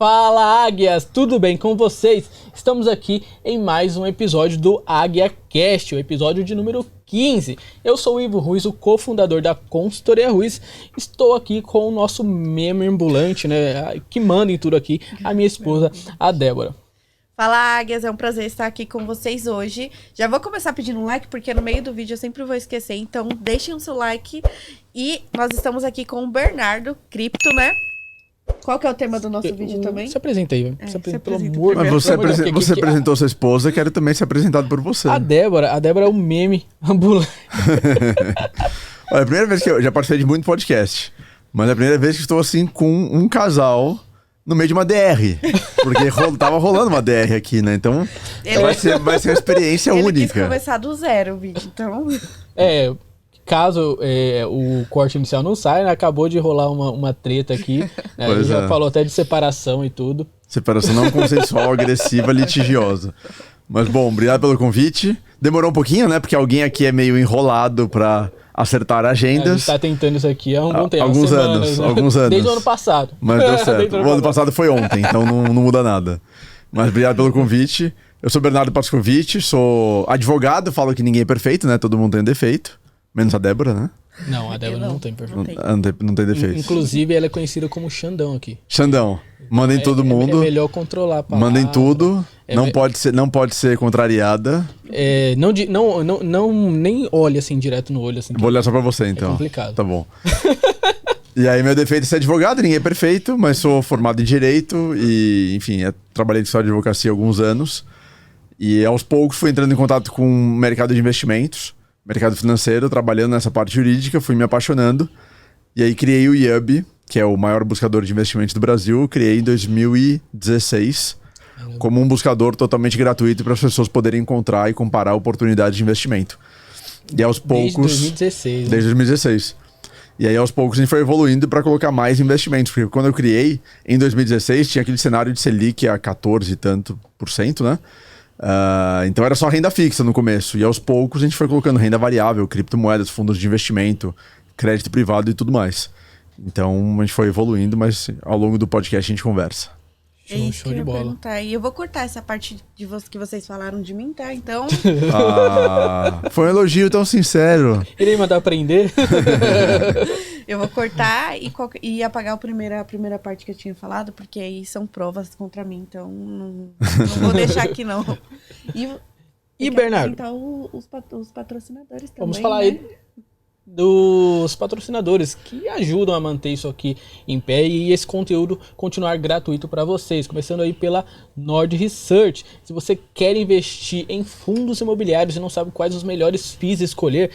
Fala, águias! Tudo bem com vocês? Estamos aqui em mais um episódio do Águia Cast, o episódio de número 15. Eu sou o Ivo Ruiz, o cofundador da Consultoria Ruiz. Estou aqui com o nosso meme ambulante, né, que manda em tudo aqui, a minha esposa, a Débora. Fala, águias! É um prazer estar aqui com vocês hoje. Já vou começar pedindo um like, porque no meio do vídeo eu sempre vou esquecer. Então, deixem o seu like. E nós estamos aqui com o Bernardo Cripto, né? Qual que é o tema do nosso vídeo também? Se apresenta aí. Se apresenta pelo primeiro. amor. Mas você apresentou sua esposa, quero também ser apresentado por você. A Débora é o meme ambulante. Olha, é a primeira vez que eu já participei de muito podcast, mas é a primeira vez que estou assim com um casal no meio de uma DR. Porque tava rolando uma DR aqui, né? Então vai ser uma experiência Ele única. quis começar do zero o vídeo, então... Caso o corte inicial não saia, né, acabou de rolar uma treta aqui. Né, ele já falou até de separação e tudo. Separação não consensual, agressiva, litigiosa. Mas bom, obrigado pelo convite. Demorou um pouquinho, né? Porque alguém aqui é meio enrolado pra acertar agendas. A gente tá tentando isso aqui há um bom tempo. Alguns anos. Desde o ano passado. Mas deu certo. O ano passado foi ontem, então não muda nada. Mas obrigado pelo convite. Eu sou Bernardo Pascovitch, sou advogado, falo que ninguém é perfeito, né? Todo mundo tem defeito. Menos a Débora, né? Não, a Débora não tem perfeito. Não tem defeito. Inclusive, ela é conhecida como Xandão aqui. Xandão, mandem todo mundo. É melhor controlar a palavra. Mandem tudo. Não pode ser contrariada. Nem olhe assim direto no olho. Assim, Vou olhar só pra você, então. É complicado. Tá bom. E aí, meu defeito é ser advogado, ninguém é perfeito, mas sou formado em Direito e, enfim, trabalhei de advocacia há alguns anos. E aos poucos fui entrando em contato com o mercado de investimentos, mercado financeiro, trabalhando nessa parte jurídica, fui me apaixonando. E aí criei o IUB, que é o maior buscador de investimentos do Brasil. Criei em 2016, como um buscador totalmente gratuito para as pessoas poderem encontrar e comparar oportunidades de investimento. E aos poucos... Desde 2016. Né? Desde 2016. E aí aos poucos a gente foi evoluindo para colocar mais investimentos. Porque quando eu criei, em 2016, tinha aquele cenário de Selic a 14 e tanto por cento, né? Então era só renda fixa no começo. E aos poucos a gente foi colocando renda variável, criptomoedas, fundos de investimento, crédito privado e tudo mais. Então a gente foi evoluindo, mas ao longo do podcast a gente conversa. Show de bola. E eu vou cortar essa parte que vocês falaram de mim, tá? Então... Foi um elogio tão sincero. Irei mandar prender. Eu vou cortar e apagar a primeira parte que eu tinha falado, porque aí são provas contra mim, então não vou deixar aqui, não. E Bernardo? Os patrocinadores também, vamos falar né? aí dos patrocinadores que ajudam a manter isso aqui em pé e esse conteúdo continuar gratuito para vocês, começando aí pela Nord Research. Se você quer investir em fundos imobiliários e não sabe quais os melhores FIIs escolher,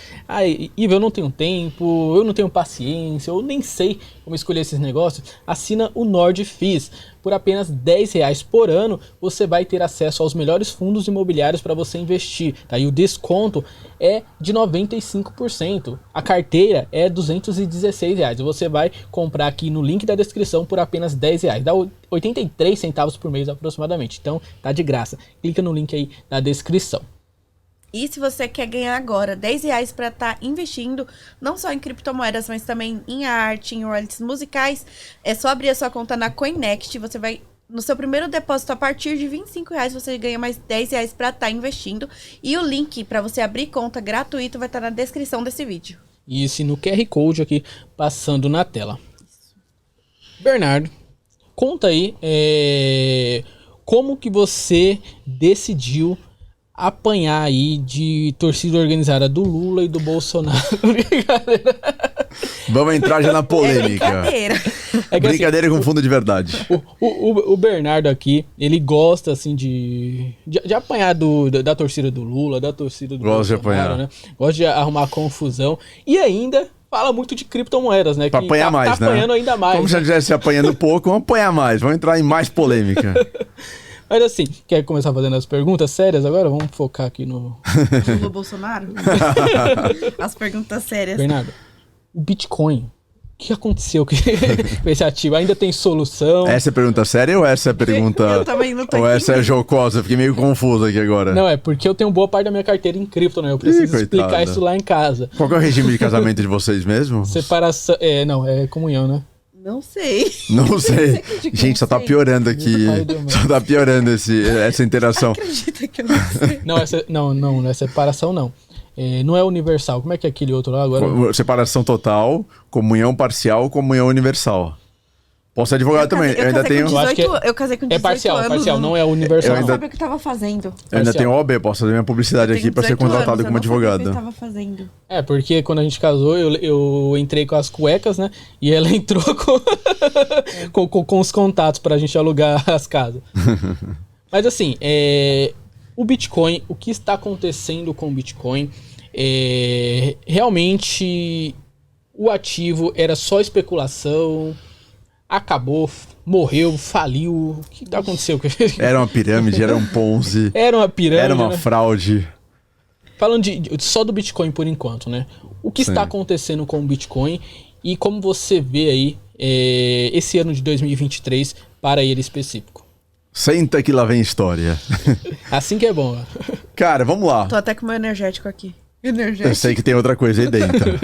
Ivo, eu não tenho tempo, eu não tenho paciência, eu nem sei como escolher esses negócios, assina o Nord FIIs. Por apenas R$10 por ano, você vai ter acesso aos melhores fundos imobiliários para você investir. Tá? E o desconto é de 95%. A carteira é R$216. Você vai comprar aqui no link da descrição por apenas R$10. Dá 83 centavos por mês aproximadamente. Então, tá de graça. Clica no link aí na descrição. E se você quer ganhar agora R$10 para estar investindo, não só em criptomoedas, mas também em arte, em royalties musicais, é só abrir a sua conta na Coinext. Você vai, no seu primeiro depósito, a partir de R$25, você ganha mais R$10 para estar investindo. E o link para você abrir conta gratuito vai estar na descrição desse vídeo. Isso, no QR Code aqui, passando na tela. Bernardo, conta aí como que você decidiu apanhar aí de torcida organizada do Lula e do Bolsonaro. Brincadeira. Vamos entrar já na polêmica. Brincadeira com fundo de verdade. O Bernardo aqui, ele gosta assim de apanhar da torcida do Lula, da torcida do Bolsonaro, de apanhar, né? Gosta de arrumar confusão e ainda fala muito de criptomoedas, né? Pra apanhar mais, né? Apanhando ainda mais. Como se já estivesse apanhando pouco, vamos apanhar mais, vamos entrar em mais polêmica. Mas assim, quer começar fazendo as perguntas sérias agora? Vamos focar aqui no... Lula Bolsonaro? As perguntas sérias. Bernardo, o Bitcoin, o que aconteceu com esse ativo? Ainda tem solução? Essa é a pergunta séria ou essa é a pergunta... Eu também não tô ou essa é jocosa? Fiquei meio confuso aqui agora. Não, é porque eu tenho boa parte da minha carteira em cripto, né? Eu preciso explicar isso lá em casa. Qual que é o regime de casamento de vocês mesmo? Separação... não, é comunhão, né? Não sei. Não sei. acredita que eu Gente, só não tá sei? piorando aqui. Meu pai do Só tá piorando essa interação. Acredita que eu não sei. Não é separação, não. Não é universal. Como é que é aquele outro lá agora? Separação total, comunhão parcial, comunhão universal. Posso ser advogado também. Eu ainda tenho. Eu acho que Eu casei com 18 É parcial, anos. parcial, não é universal. Eu Eu não ainda- sabia o que eu tava fazendo. Eu ainda tenho OAB, posso fazer minha publicidade Eu aqui tenho pra ser 18 contratado anos, como eu não sabia o que advogado. eu tava fazendo. Porque quando a gente casou, eu entrei com as cuecas, né? E ela entrou com os contatos pra gente alugar as casas. Mas assim, o Bitcoin, o que está acontecendo com o Bitcoin? Realmente o ativo era só especulação, acabou, morreu, faliu. O que aconteceu? Era uma pirâmide, era um Ponzi, Era uma pirâmide, era uma né? fraude. Falando só do Bitcoin por enquanto, né? O que Sim. está acontecendo com o Bitcoin e como você vê aí esse ano de 2023 para ele específico? Senta que lá vem história. Assim que é bom. Cara, vamos lá. Tô até com o meu energético aqui. Eu Energético. sei que tem outra coisa aí dentro.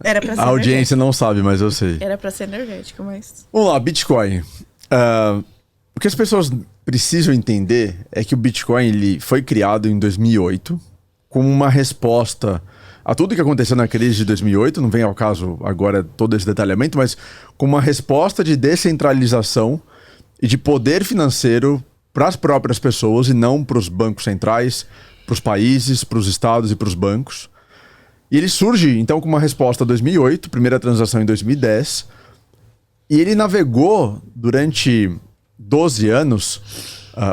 Era pra ser A audiência não sabe, mas eu sei. Era pra ser energético, mas... Vamos lá, Bitcoin. O que as pessoas precisam entender é que o Bitcoin ele foi criado em 2008 como uma resposta a tudo que aconteceu na crise de 2008, não vem ao caso agora todo esse detalhamento, mas como uma resposta de descentralização e de poder financeiro para as próprias pessoas e não para os bancos centrais, para os países, para os estados e para os bancos. E ele surge, então, como uma resposta a 2008, primeira transação em 2010, e ele navegou durante 12 anos,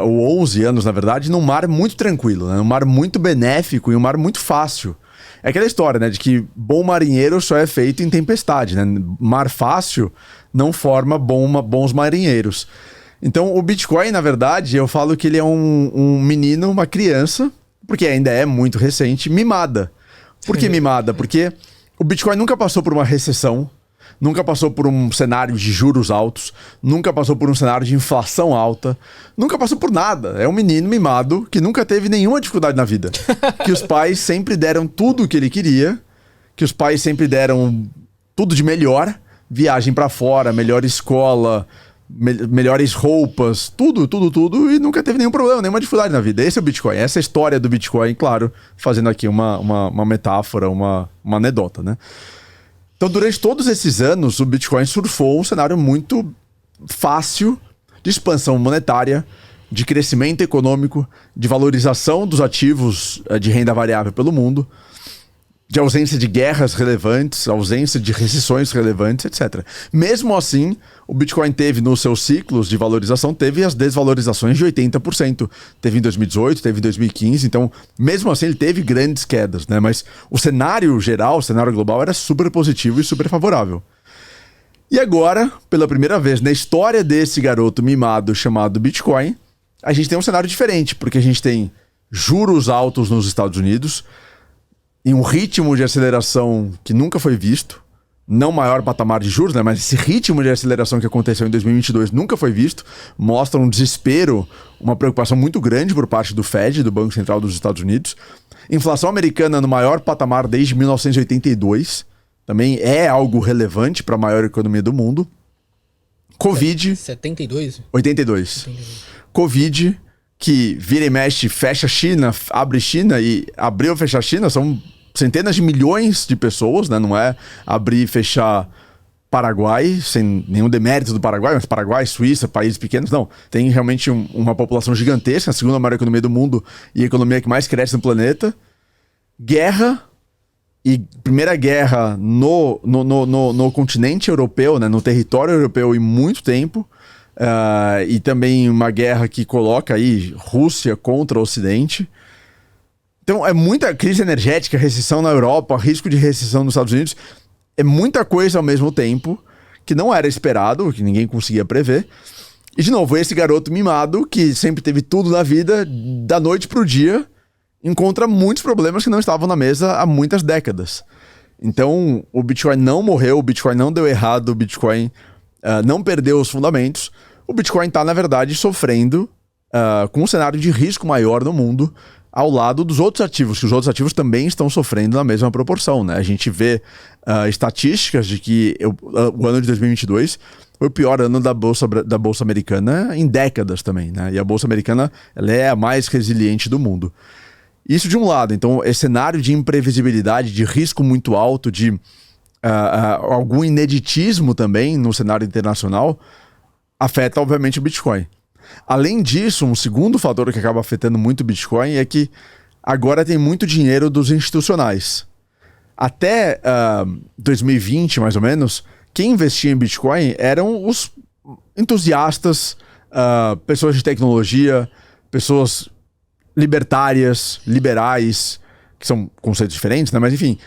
ou 11 anos, na verdade, num mar muito tranquilo, né? Num mar muito benéfico e um mar muito fácil. É aquela história, né, de que bom marinheiro só é feito em tempestade, né? Mar fácil não forma bons marinheiros. Então, o Bitcoin, na verdade, eu falo que ele é um menino, uma criança, porque ainda é muito recente, mimada. Por que mimada? Porque o Bitcoin nunca passou por uma recessão, nunca passou por um cenário de juros altos, nunca passou por um cenário de inflação alta, nunca passou por nada. É um menino mimado que nunca teve nenhuma dificuldade na vida. Que os pais sempre deram tudo o que ele queria, que os pais sempre deram tudo de melhor, viagem pra fora, melhor escola, melhores roupas, tudo, e nunca teve nenhum problema, nenhuma dificuldade na vida. Esse é o Bitcoin, essa é a história do Bitcoin, claro, fazendo aqui uma metáfora, uma anedota, né? Então, durante todos esses anos, o Bitcoin surfou um cenário muito fácil de expansão monetária, de crescimento econômico, de valorização dos ativos de renda variável pelo mundo, de ausência de guerras relevantes, ausência de recessões relevantes, etc. Mesmo assim, o Bitcoin teve nos seus ciclos de valorização, teve as desvalorizações de 80%. Teve em 2018, teve em 2015, então, mesmo assim, ele teve grandes quedas, né? Mas o cenário geral, o cenário global era super positivo e super favorável. E agora, pela primeira vez na história desse garoto mimado chamado Bitcoin, a gente tem um cenário diferente, porque a gente tem juros altos nos Estados Unidos, em um ritmo de aceleração que nunca foi visto, não maior patamar de juros, né, mas esse ritmo de aceleração que aconteceu em 2022 nunca foi visto, mostra um desespero, uma preocupação muito grande por parte do Fed, do Banco Central dos Estados Unidos. Inflação americana no maior patamar desde 1982, também é algo relevante para a maior economia do mundo. Covid... 72? 82. Covid, que vira e mexe, fecha a China, abre China, e abrir ou fechar a China são centenas de milhões de pessoas, né? Não é abrir e fechar Paraguai, sem nenhum demérito do Paraguai, mas Paraguai, Suíça, países pequenos, não. Tem realmente uma população gigantesca, a segunda maior economia do mundo e a economia que mais cresce no planeta. Guerra, e primeira guerra no continente europeu, né? No território europeu em muito tempo. E também uma guerra que coloca aí Rússia contra o Ocidente. Então é muita crise energética, recessão na Europa, risco de recessão nos Estados Unidos. É muita coisa ao mesmo tempo que não era esperado, que ninguém conseguia prever. E de novo, esse garoto mimado, que sempre teve tudo na vida, da noite pro dia, encontra muitos problemas que não estavam na mesa há muitas décadas. Então o Bitcoin não morreu, o Bitcoin não deu errado, o Bitcoin não perdeu os fundamentos. O Bitcoin está, na verdade, sofrendo com um cenário de risco maior no mundo, ao lado dos outros ativos, que os outros ativos também estão sofrendo na mesma proporção, né? A gente vê estatísticas de que o ano de 2022 foi o pior ano da Bolsa Americana em décadas também, né? E a Bolsa Americana, ela é a mais resiliente do mundo. Isso de um lado. Então, esse cenário de imprevisibilidade, de risco muito alto, de algum ineditismo também no cenário internacional, afeta, obviamente, o Bitcoin. Além disso, um segundo fator que acaba afetando muito o Bitcoin é que agora tem muito dinheiro dos institucionais. Até 2020, mais ou menos, quem investia em Bitcoin eram os entusiastas, pessoas de tecnologia, pessoas libertárias, liberais, que são conceitos diferentes, né? Mas enfim,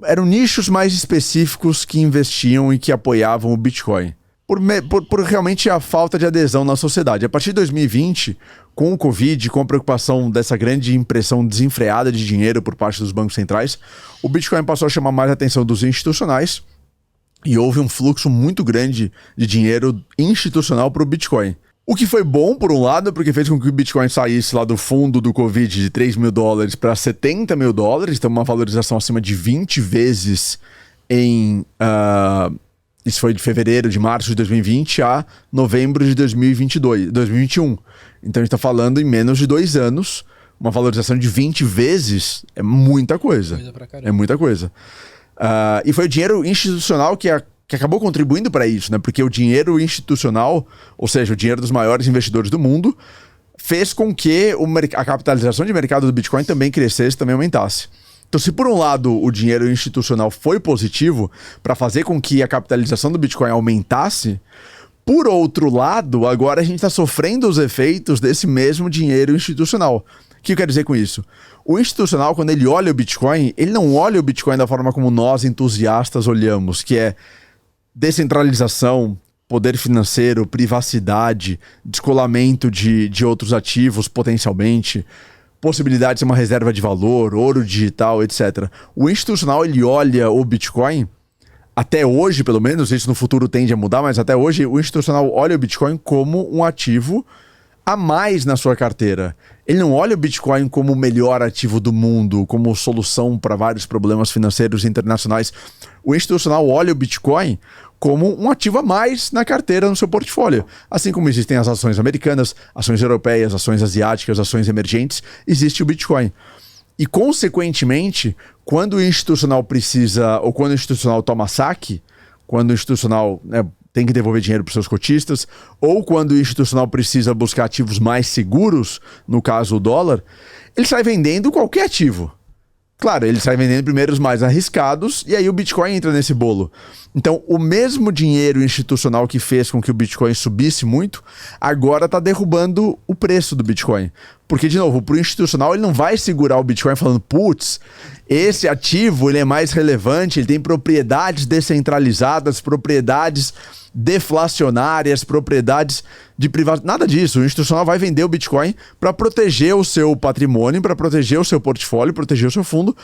eram nichos mais específicos que investiam e que apoiavam o Bitcoin. Por realmente a falta de adesão na sociedade. A partir de 2020, com o Covid, com a preocupação dessa grande impressão desenfreada de dinheiro por parte dos bancos centrais, o Bitcoin passou a chamar mais a atenção dos institucionais e houve um fluxo muito grande de dinheiro institucional para o Bitcoin. O que foi bom, por um lado, porque fez com que o Bitcoin saísse lá do fundo do Covid de $3 mil para $70 mil, então uma valorização acima de 20 vezes em... Isso foi de março de 2020 a novembro de 2021. Então a gente está falando em menos de 2 anos, uma valorização de 20 vezes é muita coisa. É muita coisa. E foi o dinheiro institucional que acabou contribuindo para isso, né? Porque o dinheiro institucional, ou seja, o dinheiro dos maiores investidores do mundo, fez com que a capitalização de mercado do Bitcoin também crescesse, também aumentasse. Então, se por um lado o dinheiro institucional foi positivo para fazer com que a capitalização do Bitcoin aumentasse, por outro lado, agora a gente está sofrendo os efeitos desse mesmo dinheiro institucional. O que eu quero dizer com isso? O institucional, quando ele olha o Bitcoin, ele não olha o Bitcoin da forma como nós, entusiastas, olhamos, que é descentralização, poder financeiro, privacidade, descolamento de outros ativos potencialmente, possibilidade de ser uma reserva de valor, ouro digital, etc. O institucional, ele olha o Bitcoin, até hoje pelo menos, isso no futuro tende a mudar, mas até hoje o institucional olha o Bitcoin como um ativo a mais na sua carteira. Ele não olha o Bitcoin como o melhor ativo do mundo, como solução para vários problemas financeiros internacionais. O institucional olha o Bitcoin como um ativo a mais na carteira, no seu portfólio. Assim como existem as ações americanas, ações europeias, ações asiáticas, ações emergentes, existe o Bitcoin. E, consequentemente, quando o institucional precisa, ou quando o institucional toma saque, quando o institucional tem que devolver dinheiro para os seus cotistas, ou quando o institucional precisa buscar ativos mais seguros, no caso o dólar, ele sai vendendo qualquer ativo. Claro, ele sai vendendo primeiro os mais arriscados e aí o Bitcoin entra nesse bolo. Então, o mesmo dinheiro institucional que fez com que o Bitcoin subisse muito, agora está derrubando o preço do Bitcoin. Porque, de novo, para o institucional ele não vai segurar o Bitcoin falando, putz, esse ativo ele é mais relevante, ele tem propriedades descentralizadas, propriedades deflacionárias, propriedades de privacidade. Nada disso. O institucional vai vender o Bitcoin para proteger o seu patrimônio, para proteger o seu portfólio, proteger o seu fundo,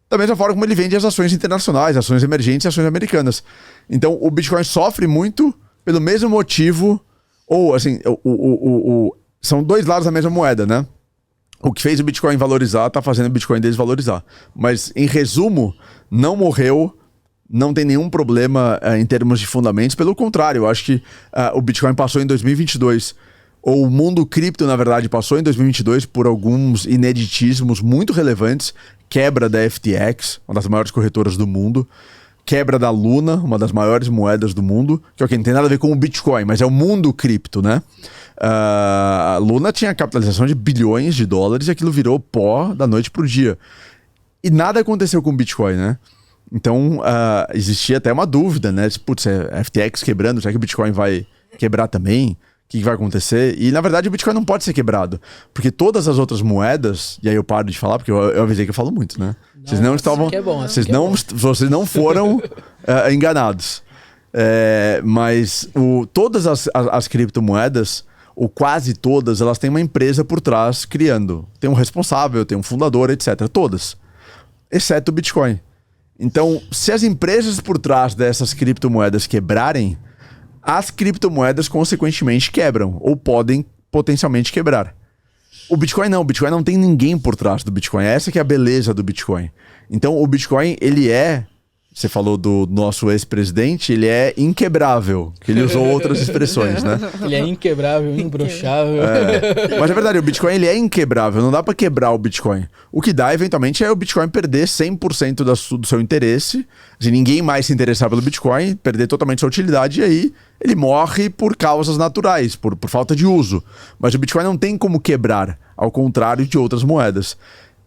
da mesma forma como ele vende as ações internacionais, ações emergentes e ações americanas. Então, o Bitcoin sofre muito pelo mesmo motivo, ou assim, são dois lados da mesma moeda, né? O que fez o Bitcoin valorizar está fazendo o Bitcoin desvalorizar. Mas, em resumo, não morreu, não tem nenhum problema em termos de fundamentos. Pelo contrário, eu acho que o Bitcoin passou em 2022, ou o mundo cripto, na verdade, passou em 2022 por alguns ineditismos muito relevantes. Quebra da FTX, uma das maiores corretoras do mundo. Quebra da Luna, uma das maiores moedas do mundo. Que não tem nada a ver com o Bitcoin, mas é o mundo cripto, né? A Luna tinha capitalização de bilhões de dólares e aquilo virou pó da noite pro dia. E nada aconteceu com o Bitcoin, né? Então, existia até uma dúvida, né? Putz, é FTX quebrando, será que o Bitcoin vai quebrar também? O que vai acontecer? E, na verdade, o Bitcoin não pode ser quebrado. Porque todas as outras moedas... E aí eu paro de falar, porque eu avisei que eu falo muito, né? Vocês não estavam... Vocês não foram enganados. Mas todas as criptomoedas, ou quase todas, elas têm uma empresa por trás criando. Tem um responsável, tem um fundador, etc. Todas. Exceto o Bitcoin. Então, se as empresas por trás dessas criptomoedas quebrarem, as criptomoedas consequentemente quebram, ou podem potencialmente quebrar. O Bitcoin não tem ninguém por trás do Bitcoin. Essa que é a beleza do Bitcoin. Então, o Bitcoin, ele é... Você falou do nosso ex-presidente, ele é inquebrável. Que ele usou outras expressões, né? Ele é inquebrável, imbrochável. Mas é verdade, o Bitcoin ele é inquebrável. Não dá pra quebrar o Bitcoin. O que dá, eventualmente, é o Bitcoin perder 100% do seu interesse. Assim, ninguém mais se interessar pelo Bitcoin, perder totalmente sua utilidade. E aí, ele morre por causas naturais, por falta de uso. Mas o Bitcoin não tem como quebrar, ao contrário de outras moedas.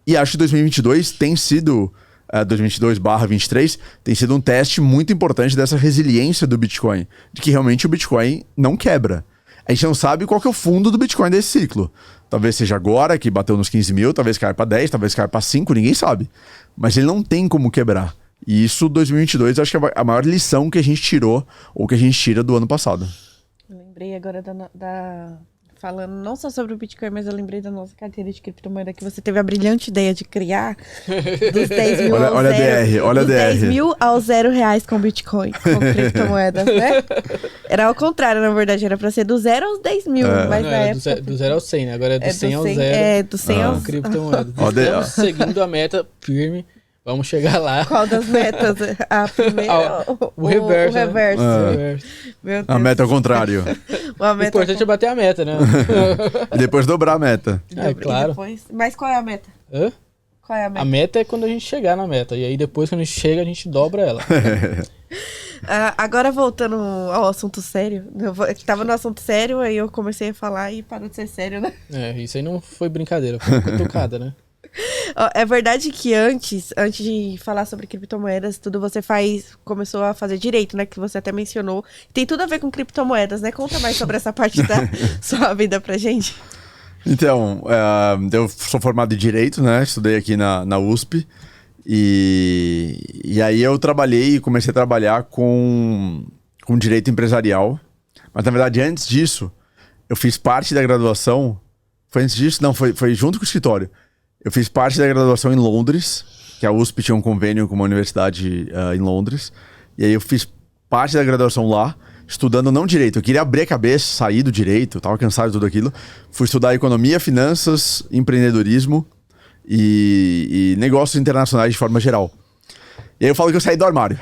E acho que 2022 tem sido... 2022/23 tem sido um teste muito importante dessa resiliência do Bitcoin, de que realmente o Bitcoin não quebra. A gente não sabe qual que é o fundo do Bitcoin desse ciclo. Talvez seja agora, que bateu nos 15 mil, talvez caia para 10, talvez caia para 5, ninguém sabe. Mas ele não tem como quebrar. E isso, 2022, acho que é a maior lição que a gente tirou, ou que a gente tira do ano passado. Eu lembrei agora falando não só sobre o Bitcoin, mas eu lembrei da nossa carteira de criptomoeda que você teve a brilhante ideia de criar dos 10 mil olha a DR, olha a DR. 10 mil aos R$0 com Bitcoin, com criptomoedas, né? Era ao contrário, na verdade, era pra ser do 0 aos 10 mil, mas na época... Do 0 ao 100, né? Agora é do 100 ao 0. É, do 100 aos... criptomoeda. Estamos seguindo a meta firme. Vamos chegar lá. Qual das metas? A primeira? O reverso. O reverso. Meu Deus. A meta ao contrário. O importante é bater a meta, né? E depois dobrar a meta. Claro. Mas qual é a meta? Hã? Qual é a meta? A meta é quando a gente chegar na meta. E aí depois, quando a gente chega, a gente dobra ela. Agora voltando ao assunto sério. Eu tava no assunto sério, aí eu comecei a falar e parou de ser sério, né? Isso aí não foi brincadeira, foi uma cutucada, né? É verdade que antes de falar sobre criptomoedas, tudo você começou a fazer direito, né? Que você até mencionou. Tem tudo a ver com criptomoedas, né? Conta mais sobre essa parte da sua vida pra gente. Então, eu sou formado em Direito, né? Estudei aqui na USP. E aí eu comecei a trabalhar com Direito Empresarial. Mas, na verdade, antes disso, eu fiz parte da graduação... Foi antes disso? Não, foi junto com o escritório. Eu fiz parte da graduação em Londres, que a USP tinha um convênio com uma universidade em Londres. E aí eu fiz parte da graduação lá, estudando não direito. Eu queria abrir a cabeça, sair do direito, tava cansado de tudo aquilo. Fui estudar economia, finanças, empreendedorismo e negócios internacionais de forma geral. E aí eu falo que eu saí do armário.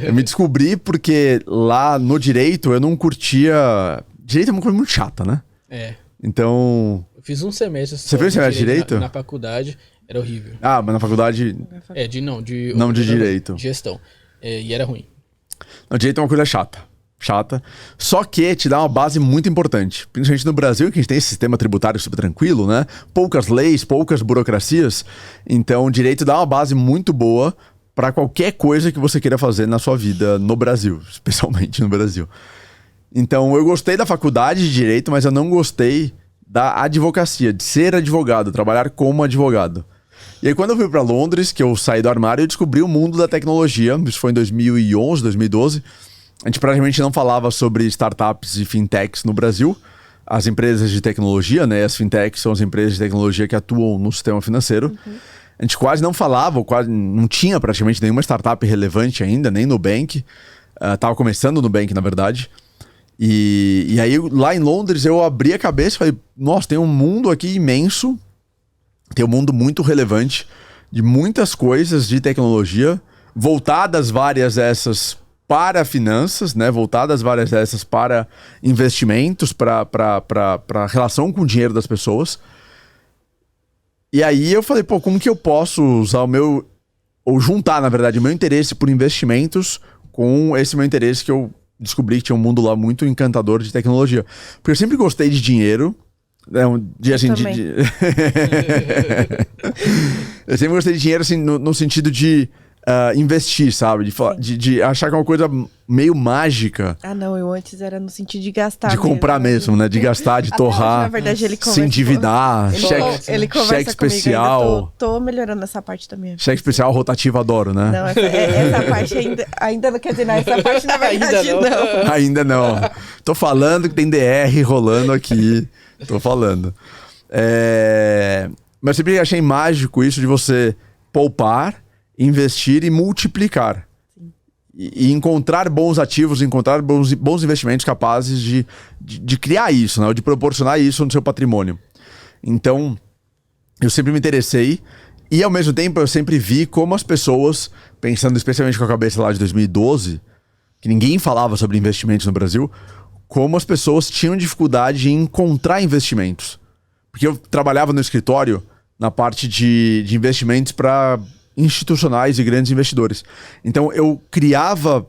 Eu me descobri porque lá no direito eu não curtia... Direito é uma coisa muito chata, né? Então... Eu fiz um semestre. Você fez um semestre de direito? Na faculdade, era horrível. Ah, mas na faculdade... Não de direito. De gestão. E era ruim. Não, direito é uma coisa chata. Só que te dá uma base muito importante. Principalmente no Brasil, que a gente tem esse sistema tributário super tranquilo, né? Poucas leis, poucas burocracias. Então, o direito dá uma base muito boa para qualquer coisa que você queira fazer na sua vida no Brasil. Especialmente no Brasil. Então, eu gostei da faculdade de direito, mas eu não gostei da advocacia, de ser advogado, trabalhar como advogado. E aí, quando eu fui para Londres, que eu saí do armário, eu descobri o mundo da tecnologia. Isso foi em 2011, 2012. A gente praticamente não falava sobre startups e fintechs no Brasil. As empresas de tecnologia, né? As fintechs são as empresas de tecnologia que atuam no sistema financeiro. A gente quase não falava, quase não tinha praticamente nenhuma startup relevante ainda, nem Nubank. Tava começando o Nubank, na verdade. E aí, lá em Londres, eu abri a cabeça e falei, nossa, tem um mundo aqui imenso, tem um mundo muito relevante, de muitas coisas de tecnologia, voltadas várias dessas para finanças, né? Voltadas várias dessas para investimentos, para relação com o dinheiro das pessoas. E aí eu falei, como que eu posso usar ou juntar, na verdade, o meu interesse por investimentos com esse meu interesse que eu descobri que tinha um mundo lá muito encantador de tecnologia. Porque eu sempre gostei de dinheiro. Eu sempre gostei de dinheiro, assim, no sentido de investir, sabe? De achar que é uma coisa meio mágica. Ah, não, eu antes era no sentido de gastar. De comprar mesmo, né? De gastar, de torrar. Na verdade, ele conversa, se endividar, ele cheque especial. Tô melhorando essa parte também. Cheque especial rotativo, adoro, né? Não, essa parte ainda não quer dizer nada. Essa parte, na verdade, não. Ainda não. Tô falando que tem DR rolando aqui. Tô falando. Mas sempre achei mágico isso de você poupar, investir e multiplicar. E encontrar bons ativos, encontrar bons investimentos capazes de criar isso, né? De proporcionar isso no seu patrimônio. Então, eu sempre me interessei e, ao mesmo tempo, eu sempre vi como as pessoas, pensando especialmente com a cabeça lá de 2012, que ninguém falava sobre investimentos no Brasil, como as pessoas tinham dificuldade em encontrar investimentos. Porque eu trabalhava no escritório na parte de investimentos para institucionais e grandes investidores. Então, eu criava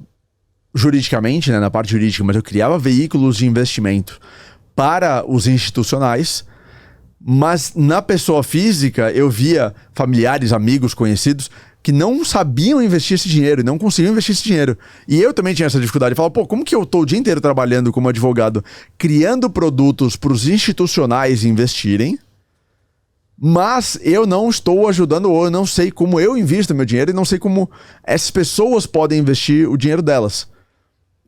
juridicamente, né, na parte jurídica, mas eu criava veículos de investimento para os institucionais. Mas na pessoa física, eu via familiares, amigos, conhecidos que não sabiam investir esse dinheiro, não conseguiam investir esse dinheiro. E eu também tinha essa dificuldade. Eu falava, pô, como que eu tô o dia inteiro trabalhando como advogado, criando produtos para os institucionais investirem, mas eu não estou ajudando, ou eu não sei como eu invisto meu dinheiro e não sei como essas pessoas podem investir o dinheiro delas.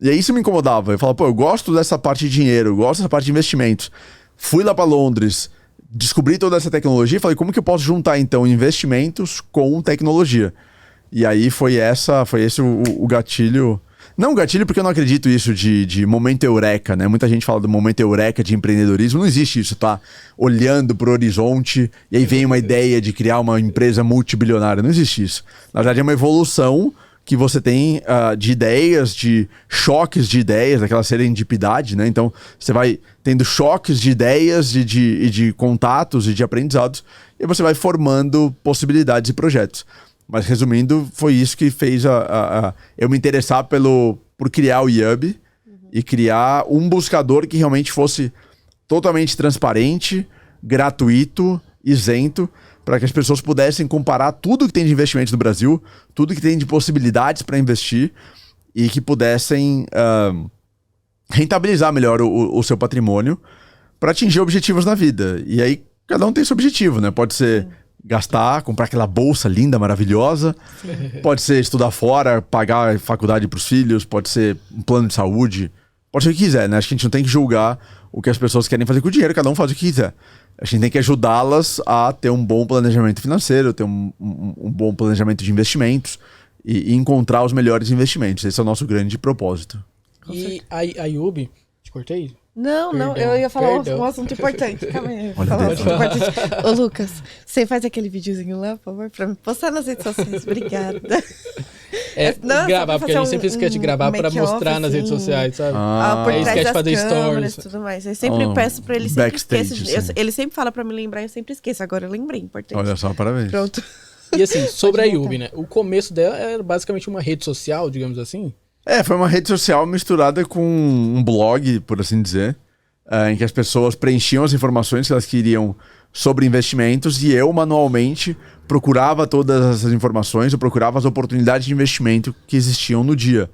E aí isso me incomodava. Eu falava, pô, eu gosto dessa parte de dinheiro, eu gosto dessa parte de investimentos. Fui lá para Londres, descobri toda essa tecnologia e falei, como que eu posso juntar, então, investimentos com tecnologia? E aí foi esse o gatilho. Não gatilho porque eu não acredito isso de momento eureka, né? Muita gente fala do momento eureka de empreendedorismo. Não existe isso, tá? Olhando pro horizonte e aí vem uma ideia de criar uma empresa multibilionária. Não existe isso. Na verdade, é uma evolução que você tem de ideias, de choques de ideias, daquela serendipidade, né? Então, você vai tendo choques de ideias e de contatos e de aprendizados, e você vai formando possibilidades e projetos. Mas, resumindo, foi isso que fez eu me interessar por criar o Yubi e criar um buscador que realmente fosse totalmente transparente, gratuito, isento, para que as pessoas pudessem comparar tudo que tem de investimento no Brasil, tudo que tem de possibilidades para investir e que pudessem rentabilizar melhor o seu patrimônio para atingir objetivos na vida. E aí, cada um tem seu objetivo, né? Pode ser gastar, comprar aquela bolsa linda, maravilhosa. Pode ser estudar fora, pagar faculdade para os filhos. Pode ser um plano de saúde. Pode ser o que quiser, né? Acho que a gente não tem que julgar o que as pessoas querem fazer com o dinheiro. Cada um faz o que quiser. A gente tem que ajudá-las a ter um bom planejamento financeiro, ter um bom planejamento de investimentos e encontrar os melhores investimentos. Esse é o nosso grande propósito. E a Yubi, te cortei? Não, eu ia falar um assunto importante. Calma aí, eu ia falar um assunto importante. Ô, Lucas, você faz aquele videozinho lá, por favor, pra me postar nas redes sociais. Obrigada. Gravar, porque a gente sempre esquece de gravar pra mostrar nas redes sociais, sabe? Por aí trás esquece de das fazer câmeras stories. e tudo mais. Eu sempre peço pra ele, sempre backstage, esqueço. Ele sempre fala pra me lembrar, eu sempre esqueço. Agora eu lembrei, importante. Olha só, parabéns. Pronto. E assim, sobre a Yubi, né? O começo dela era basicamente uma rede social, digamos assim. Foi uma rede social misturada com um blog, por assim dizer, em que as pessoas preenchiam as informações que elas queriam sobre investimentos e eu, manualmente, procurava todas essas informações, eu procurava as oportunidades de investimento que existiam no dia.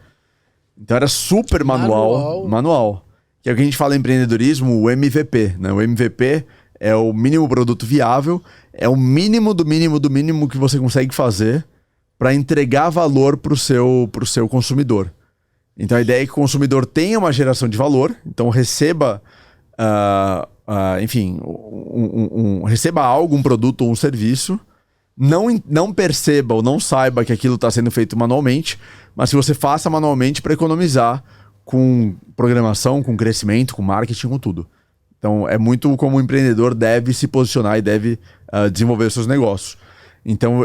Então era super manual. Que é o que a gente fala em empreendedorismo, o MVP, né? O MVP é o mínimo produto viável, é o mínimo do mínimo do mínimo que você consegue fazer para entregar valor para o seu consumidor. Então a ideia é que o consumidor tenha uma geração de valor, então receba, receba algo, um produto ou um serviço, não perceba ou não saiba que aquilo está sendo feito manualmente, mas que você faça manualmente para economizar com programação, com crescimento, com marketing, com tudo. Então é muito como o empreendedor deve se posicionar e deve desenvolver os seus negócios. Então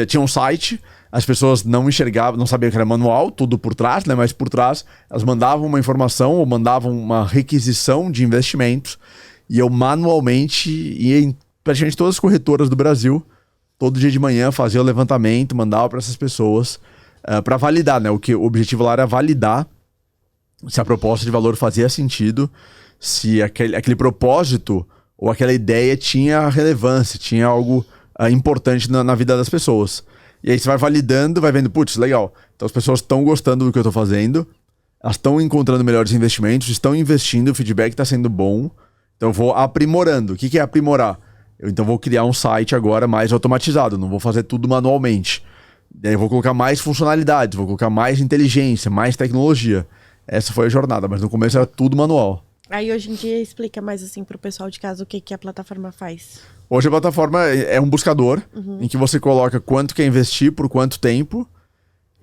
tinha um site, as pessoas não enxergavam, não sabiam que era manual, tudo por trás, né? Mas por trás elas mandavam uma informação ou mandavam uma requisição de investimentos e eu manualmente ia em praticamente todas as corretoras do Brasil, todo dia de manhã fazia o levantamento, mandava para essas pessoas para validar, né? O objetivo lá era validar se a proposta de valor fazia sentido, se aquele propósito ou aquela ideia tinha relevância, tinha algo importante na vida das pessoas. E aí você vai validando, vai vendo, putz, legal. Então as pessoas estão gostando do que eu estou fazendo, elas estão encontrando melhores investimentos, estão investindo, o feedback está sendo bom. Então eu vou aprimorando. O que é aprimorar? Eu então vou criar um site agora mais automatizado, não vou fazer tudo manualmente. Daí eu vou colocar mais funcionalidades, vou colocar mais inteligência, mais tecnologia. Essa foi a jornada, mas no começo era tudo manual. Aí hoje em dia explica mais assim pro pessoal de casa o que a plataforma faz. Hoje a plataforma é um buscador em que você coloca quanto quer investir, por quanto tempo,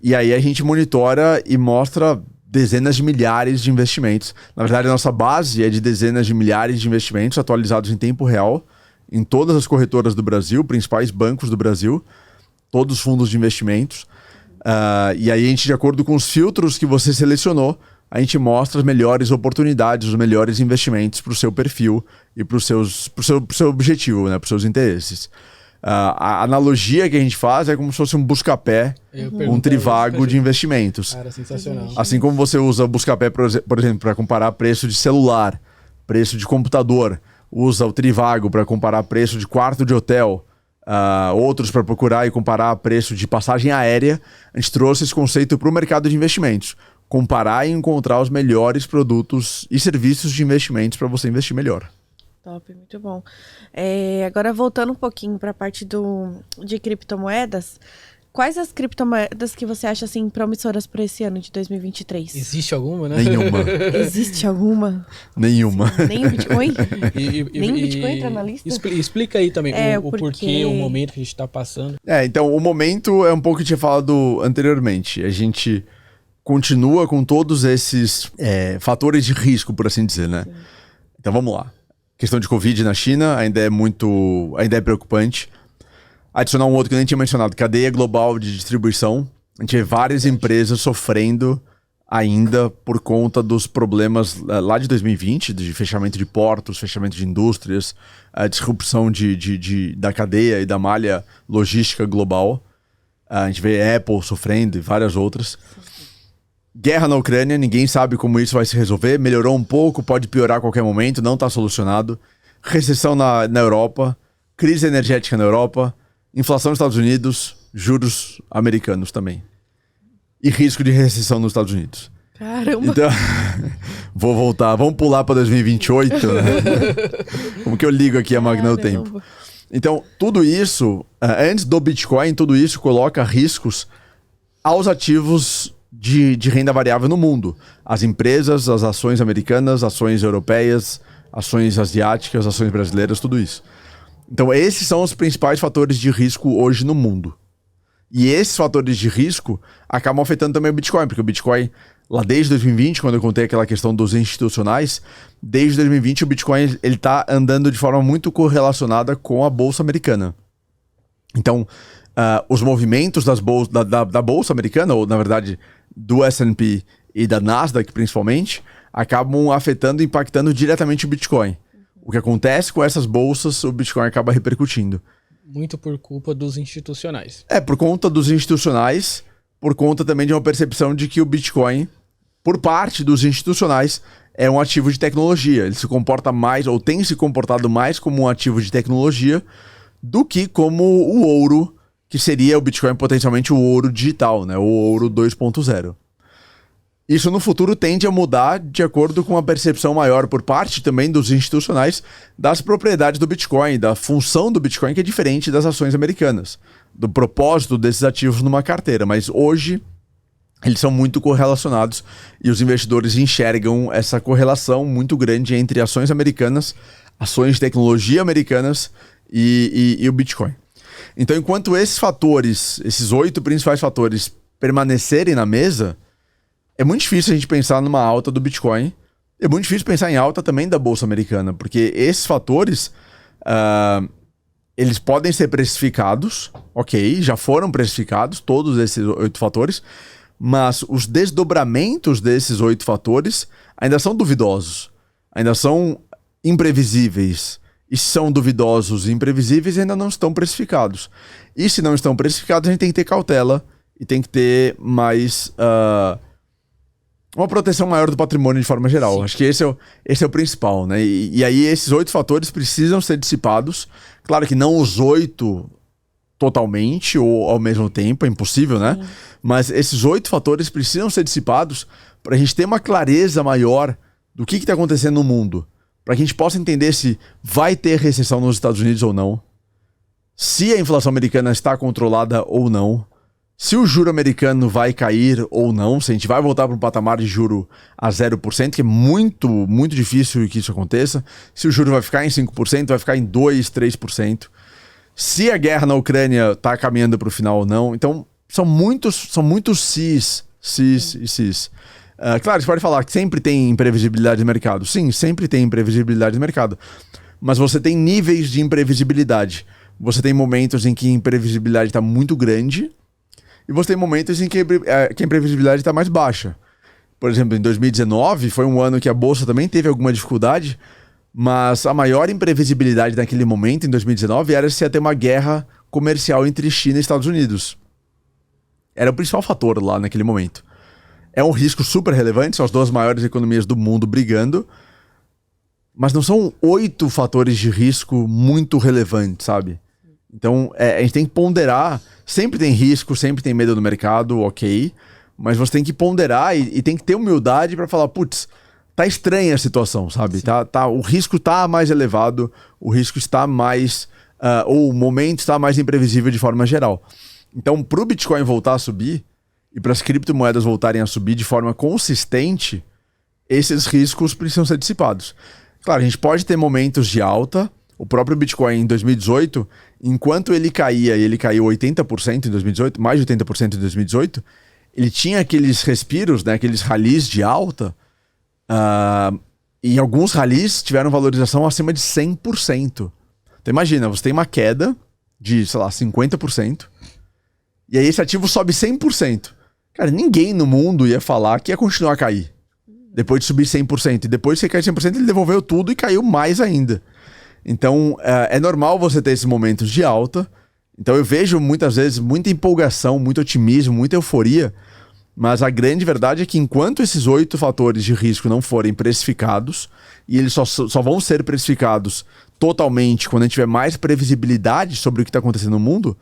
e aí a gente monitora e mostra dezenas de milhares de investimentos. Na verdade, a nossa base é de dezenas de milhares de investimentos atualizados em tempo real, em todas as corretoras do Brasil, principais bancos do Brasil, todos os fundos de investimentos. E aí a gente, de acordo com os filtros que você selecionou, a gente mostra as melhores oportunidades, os melhores investimentos para o seu perfil e para o seu objetivo, né, para os seus interesses. A analogia que a gente faz é como se fosse um busca-pé, um trivago de investimentos. Cara, sensacional. Assim como você usa o busca-pé, por exemplo, para comparar preço de celular, preço de computador, usa o trivago para comparar preço de quarto de hotel, outros para procurar e comparar preço de passagem aérea, a gente trouxe esse conceito para o mercado de investimentos. Comparar e encontrar os melhores produtos e serviços de investimentos para você investir melhor. Top, muito bom. Agora voltando um pouquinho para a parte de criptomoedas, quais as criptomoedas que você acha assim promissoras para esse ano de 2023? Existe alguma, né? Nenhuma. Existe alguma? Nenhuma. Nem o Bitcoin? Nem o e Bitcoin entra na lista? Explica aí também o porquê, o momento que a gente está passando. Então o momento é um pouco que eu tinha falado anteriormente. A gente continua com todos esses fatores de risco, por assim dizer, né? Sim. Então vamos lá. A questão de Covid na China ainda é preocupante. Adicionar um outro que eu nem tinha mencionado, cadeia global de distribuição. A gente vê várias empresas sofrendo ainda por conta dos problemas lá de 2020, de fechamento de portos, fechamento de indústrias, a disrupção da cadeia e da malha logística global. A gente vê Apple sofrendo e várias outras. Guerra na Ucrânia, ninguém sabe como isso vai se resolver. Melhorou um pouco, pode piorar a qualquer momento, não está solucionado. Recessão na Europa, crise energética na Europa, inflação nos Estados Unidos, juros americanos também. E risco de recessão nos Estados Unidos. Caramba! Então, vou voltar, vamos pular para 2028, né? Como que eu ligo aqui a máquina do tempo? Então, tudo isso, antes do Bitcoin, tudo isso coloca riscos aos ativos de renda variável no mundo. As empresas, as ações americanas, ações europeias, ações asiáticas, ações brasileiras, tudo isso. Então esses são os principais fatores de risco hoje no mundo. E esses fatores de risco acabam afetando também o Bitcoin, porque o Bitcoin, lá desde 2020, quando eu contei aquela questão dos institucionais, desde 2020 o Bitcoin está andando de forma muito correlacionada com a Bolsa Americana. Então, os movimentos da Bolsa Americana, ou na verdade do S&P e da Nasdaq principalmente, acabam afetando e impactando diretamente o Bitcoin. O que acontece com essas bolsas, o Bitcoin acaba repercutindo. Muito por culpa dos institucionais. Por conta dos institucionais, por conta também de uma percepção de que o Bitcoin, por parte dos institucionais, é um ativo de tecnologia. Ele se comporta mais, ou tem se comportado mais como um ativo de tecnologia do que como o ouro, que seria o Bitcoin potencialmente o ouro digital, né? O ouro 2.0. Isso no futuro tende a mudar de acordo com a percepção maior por parte também dos institucionais das propriedades do Bitcoin, da função do Bitcoin, que é diferente das ações americanas, do propósito desses ativos numa carteira. Mas hoje eles são muito correlacionados e os investidores enxergam essa correlação muito grande entre ações americanas, ações de tecnologia americanas e o Bitcoin. Então, enquanto esses fatores, esses 8 principais fatores permanecerem na mesa, é muito difícil a gente pensar numa alta do Bitcoin. É muito difícil pensar em alta também da Bolsa Americana, porque esses fatores, eles podem ser precificados, ok, já foram precificados, todos esses 8 fatores, mas os desdobramentos desses 8 fatores ainda são duvidosos, ainda são imprevisíveis. E se são duvidosos e imprevisíveis, ainda não estão precificados. E se não estão precificados, a gente tem que ter cautela e tem que ter mais... uma proteção maior do patrimônio de forma geral. Sim. Acho que esse é o principal, né? E aí esses 8 fatores precisam ser dissipados. Claro que não os 8 totalmente ou ao mesmo tempo, é impossível, né? Sim. Mas esses 8 fatores precisam ser dissipados para a gente ter uma clareza maior do que está acontecendo no mundo. Para que a gente possa entender se vai ter recessão nos Estados Unidos ou não, se a inflação americana está controlada ou não, se o juro americano vai cair ou não, se a gente vai voltar para um patamar de juro a 0%, que é muito, muito difícil que isso aconteça, se o juro vai ficar em 5%, vai ficar em 2%, 3%, se a guerra na Ucrânia está caminhando para o final ou não. Então, são muitos cis e cis. Claro, você pode falar que sempre tem imprevisibilidade de mercado. Sim, sempre tem imprevisibilidade de mercado. mas você tem níveis de imprevisibilidade. Você tem momentos em que a imprevisibilidade está muito grande e você tem momentos em que a imprevisibilidade está mais baixa. Por exemplo, em 2019 foi um ano que a Bolsa também teve alguma dificuldade, mas a maior imprevisibilidade naquele momento, em 2019, era se ia ter uma guerra comercial entre China e Estados Unidos. Era o principal fator lá naquele momento. É um risco super relevante, são as duas maiores economias do mundo brigando, mas não são 8 fatores de risco muito relevantes, sabe? Então, a gente tem que ponderar. Sempre tem risco, sempre tem medo no mercado, ok. Mas você tem que ponderar e tem que ter humildade para falar, putz, tá estranha a situação, sabe? O risco tá mais elevado, o risco está mais... ou o momento está mais imprevisível de forma geral. Então, pro Bitcoin voltar a subir e para as criptomoedas voltarem a subir de forma consistente, esses riscos precisam ser dissipados. Claro, a gente pode ter momentos de alta. O próprio Bitcoin em 2018, enquanto ele caía, e ele caiu 80% em 2018, mais de 80% em 2018, ele tinha aqueles respiros, né, aqueles rallies de alta, e alguns rallies tiveram valorização acima de 100%. Então imagina, você tem uma queda de, sei lá, 50%, e aí esse ativo sobe 100%. Cara, ninguém no mundo ia falar que ia continuar a cair. Depois de subir 100%. E depois que cair 100%, ele devolveu tudo e caiu mais ainda. Então, é normal você ter esses momentos de alta. Então, eu vejo muitas vezes muita empolgação, muito otimismo, muita euforia. Mas a grande verdade é que enquanto esses 8 fatores de risco não forem precificados, e eles só vão ser precificados totalmente quando a gente tiver mais previsibilidade sobre o que está acontecendo no mundo,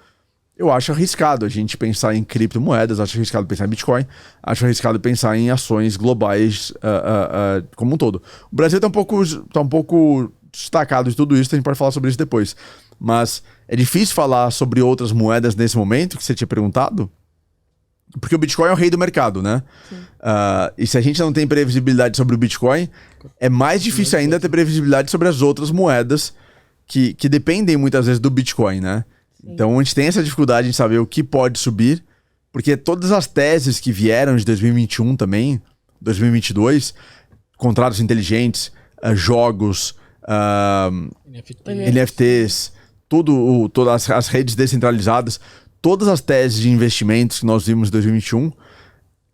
eu acho arriscado a gente pensar em criptomoedas, acho arriscado pensar em Bitcoin, acho arriscado pensar em ações globais como um todo. O Brasil tá um pouco destacado de tudo isso, a gente pode falar sobre isso depois. Mas é difícil falar sobre outras moedas nesse momento, que você tinha perguntado, porque o Bitcoin é o rei do mercado, né? E se a gente não tem previsibilidade sobre o Bitcoin, é mais difícil ainda ter previsibilidade sobre as outras moedas que dependem muitas vezes do Bitcoin, né? Então a gente tem essa dificuldade de saber o que pode subir, porque todas as teses que vieram de 2021 também, 2022, contratos inteligentes, jogos, NFTs, todas as redes descentralizadas, todas as teses de investimentos que nós vimos em 2021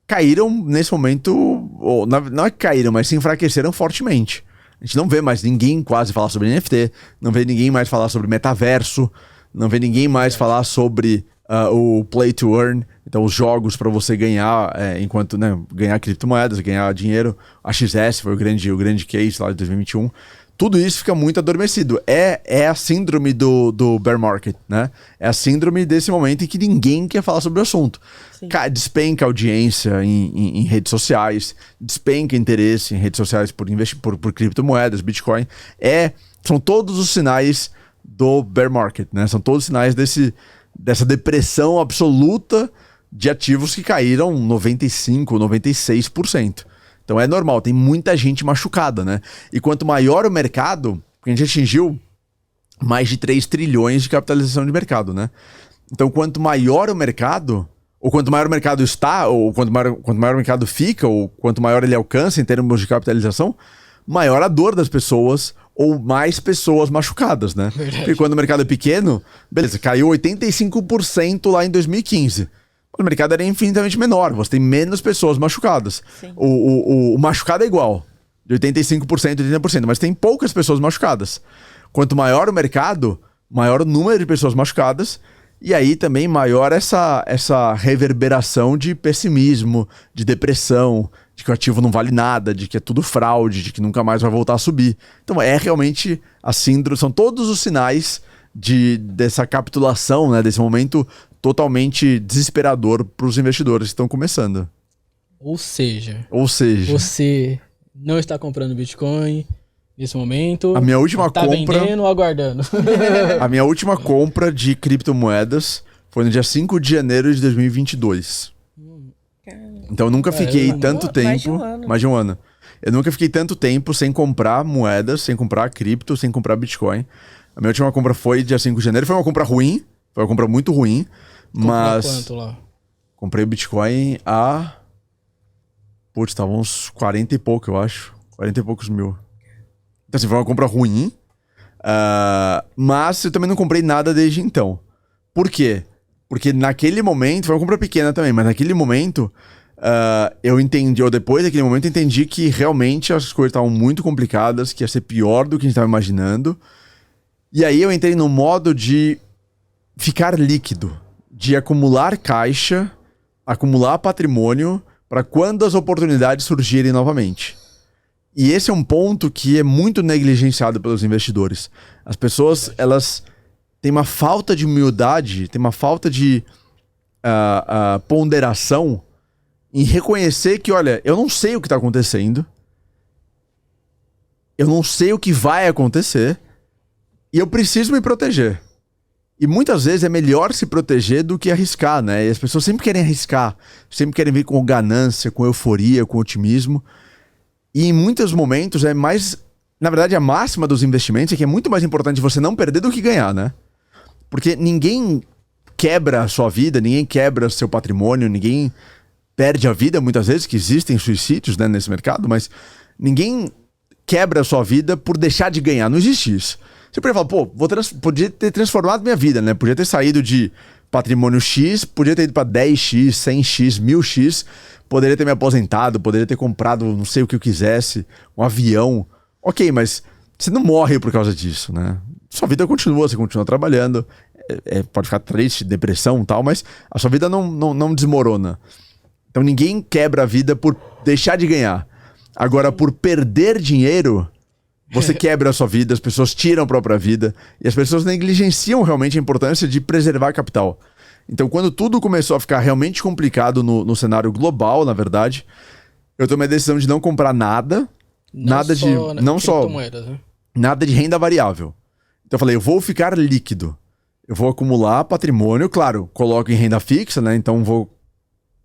caíram nesse momento, ou não é que caíram, mas se enfraqueceram fortemente. A gente não vê mais ninguém quase falar sobre NFT, não vê ninguém mais falar sobre metaverso, não vê ninguém mais falar sobre o play to earn, então os jogos para você ganhar, enquanto, né, ganhar criptomoedas, ganhar dinheiro. A XS foi o grande case lá de 2021. Tudo isso fica muito adormecido. É a síndrome do bear market, né? É a síndrome desse momento em que ninguém quer falar sobre o assunto. Despenca audiência em redes sociais, despenca interesse em redes sociais por criptomoedas, Bitcoin. São todos os sinais do bear market, né? São todos os sinais dessa depressão absoluta de ativos que caíram 95%, 96%. Então é normal, tem muita gente machucada, né? E quanto maior o mercado, porque a gente atingiu mais de 3 trilhões de capitalização de mercado, né? Então quanto maior o mercado, ou quanto maior o mercado está, ou quanto maior o mercado fica, ou quanto maior ele alcança em termos de capitalização, maior a dor das pessoas, ou mais pessoas machucadas, né? Verdade. Porque quando o mercado é pequeno, beleza, caiu 85% lá em 2015. O mercado era infinitamente menor, você tem menos pessoas machucadas. O machucado é igual, de 85% a 80%, mas tem poucas pessoas machucadas. Quanto maior o mercado, maior o número de pessoas machucadas, e aí também maior essa reverberação de pessimismo, de depressão, de que o ativo não vale nada, de que é tudo fraude, de que nunca mais vai voltar a subir. Então é realmente a síndrome, são todos os sinais dessa capitulação, né, desse momento totalmente desesperador para os investidores que estão começando. Ou seja, você não está comprando Bitcoin nesse momento. A minha última compra... vendendo ou aguardando? A minha última compra de criptomoedas foi no dia 5 de janeiro de 2022. Então eu nunca fiquei tanto tempo... Mais de um ano. Eu nunca fiquei tanto tempo sem comprar moedas, sem comprar cripto, sem comprar Bitcoin. A minha última compra foi dia 5 de janeiro. Foi uma compra ruim. Foi uma compra muito ruim. Mas... quanto lá? Comprei o Bitcoin a... Putz, tava uns 40 e pouco, eu acho. 40 e poucos mil. Então assim, foi uma compra ruim. Mas eu também não comprei nada desde então. Por quê? Porque naquele momento, foi uma compra pequena também, mas naquele momento eu entendi, ou depois daquele momento, eu entendi que realmente as coisas estavam muito complicadas, que ia ser pior do que a gente estava imaginando. E aí eu entrei no modo de ficar líquido, de acumular caixa, acumular patrimônio, para quando as oportunidades surgirem novamente. E esse é um ponto que é muito negligenciado pelos investidores. As pessoas, elas têm uma falta de humildade, têm uma falta de ponderação em reconhecer que, olha, eu não sei o que está acontecendo, eu não sei o que vai acontecer, e eu preciso me proteger. E muitas vezes é melhor se proteger do que arriscar, né? E as pessoas sempre querem arriscar, sempre querem vir com ganância, com euforia, com otimismo. E em muitos momentos é mais... Na verdade, a máxima dos investimentos é que é muito mais importante você não perder do que ganhar, né? Porque ninguém quebra a sua vida, ninguém quebra seu patrimônio, ninguém perde a vida, muitas vezes, que existem suicídios, né, nesse mercado, mas ninguém quebra a sua vida por deixar de ganhar, não existe isso. Você poderia falar, podia ter transformado minha vida, né? Podia ter saído de patrimônio X, podia ter ido para 10x, 100x, 1000x, poderia ter me aposentado, poderia ter comprado não sei o que eu quisesse, um avião. Ok, mas você não morre por causa disso, né? Sua vida continua, você continua trabalhando, pode ficar triste, depressão e tal, mas a sua vida não desmorona. Então ninguém quebra a vida por deixar de ganhar. Agora, por perder dinheiro, você quebra a sua vida, as pessoas tiram a própria vida e as pessoas negligenciam realmente a importância de preservar capital. Então, quando tudo começou a ficar realmente complicado no cenário global, na verdade, eu tomei a decisão de não comprar nada, nada de renda variável. Então eu falei, eu vou ficar líquido. Eu vou acumular patrimônio, claro, coloco em renda fixa, né? Então vou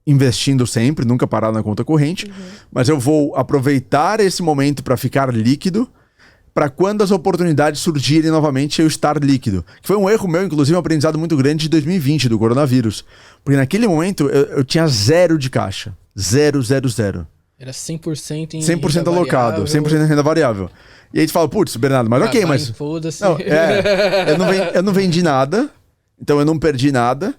investindo sempre, nunca parar na conta corrente, mas eu vou aproveitar esse momento para ficar líquido, para quando as oportunidades surgirem novamente eu estar líquido. Que foi um erro meu, inclusive um aprendizado muito grande de 2020, do coronavírus. Porque naquele momento eu tinha zero de caixa. Zero. Era 100% em 100% alocado, 100% em renda variável. E aí tu fala, putz, Bernardo, mas ok, mas... Foda-se. Não, eu não vendi nada, então eu não perdi nada.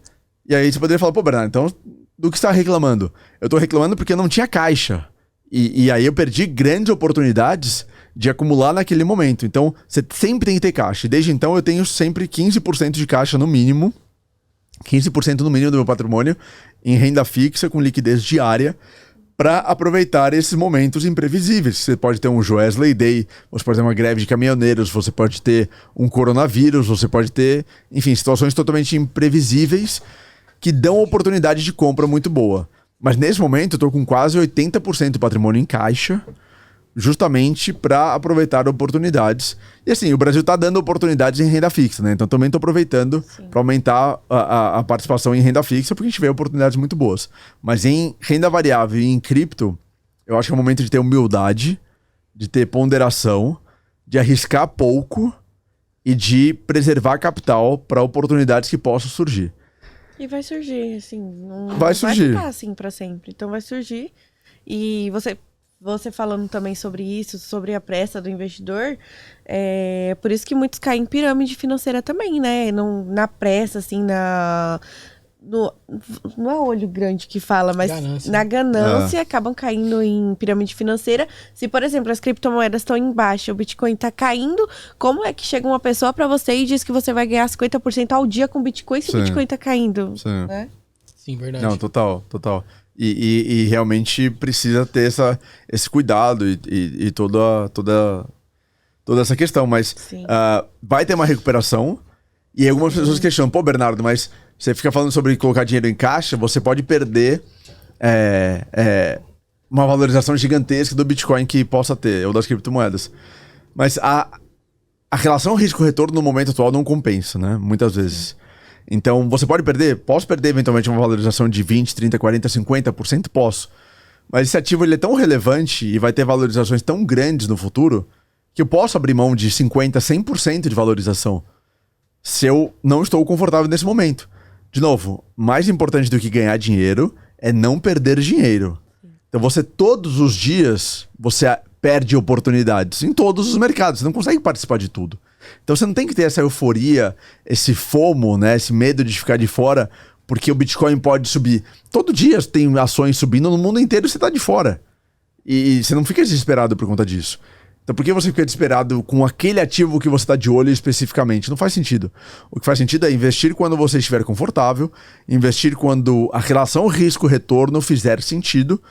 E aí você poderia falar, pô, Bernardo, então do que você está reclamando? Eu tô reclamando porque eu não tinha caixa. E aí eu perdi grandes oportunidades de acumular naquele momento. Então, você sempre tem que ter caixa. E desde então, eu tenho sempre 15% de caixa no mínimo. 15% no mínimo do meu patrimônio em renda fixa com liquidez diária para aproveitar esses momentos imprevisíveis. Você pode ter um Joesley Day, você pode ter uma greve de caminhoneiros, você pode ter um coronavírus, você pode ter, enfim, situações totalmente imprevisíveis que dão oportunidade de compra muito boa. Mas nesse momento eu tô com quase 80% do patrimônio em caixa, justamente para aproveitar oportunidades. E assim, o Brasil tá dando oportunidades em renda fixa, né? Então também tô aproveitando para aumentar a participação em renda fixa, porque a gente vê oportunidades muito boas. Mas em renda variável e em cripto, eu acho que é o momento de ter humildade, de ter ponderação, de arriscar pouco e de preservar capital para oportunidades que possam surgir. E vai surgir, assim, não vai surgir. Vai ficar assim para sempre. Então vai surgir. E você falando também sobre isso, sobre a pressa do investidor, por isso que muitos caem em pirâmide financeira também, né? Na pressa, assim, não é olho grande que fala, mas na ganância acabam caindo em pirâmide financeira. Se, por exemplo, as criptomoedas estão em baixa, o Bitcoin está caindo, como é que chega uma pessoa para você e diz que você vai ganhar 50% ao dia com o Bitcoin se o Bitcoin está caindo? Sim. Né? Sim, verdade. Não, total. E realmente precisa ter esse cuidado e toda essa questão. Mas vai ter uma recuperação. E algumas pessoas questionam, pô, Bernardo, mas você fica falando sobre colocar dinheiro em caixa, você pode perder uma valorização gigantesca do Bitcoin que possa ter, ou das criptomoedas. Mas a relação risco-retorno no momento atual não compensa, né? Muitas vezes. Então, você pode perder? Posso perder eventualmente uma valorização de 20, 30, 40, 50%? Posso. Mas esse ativo ele é tão relevante e vai ter valorizações tão grandes no futuro que eu posso abrir mão de 50, 100% de valorização se eu não estou confortável nesse momento. De novo, mais importante do que ganhar dinheiro é não perder dinheiro. Então você todos os dias você perde oportunidades em todos os mercados. Você não consegue participar de tudo. Então você não tem que ter essa euforia, esse FOMO, né? Esse medo de ficar de fora, porque o Bitcoin pode subir. Todo dia tem ações subindo no mundo inteiro e você tá de fora. E você não fica desesperado por conta disso. Então por que você fica desesperado com aquele ativo que você está de olho especificamente? Não faz sentido. O que faz sentido é investir quando você estiver confortável, investir quando a relação risco-retorno fizer sentido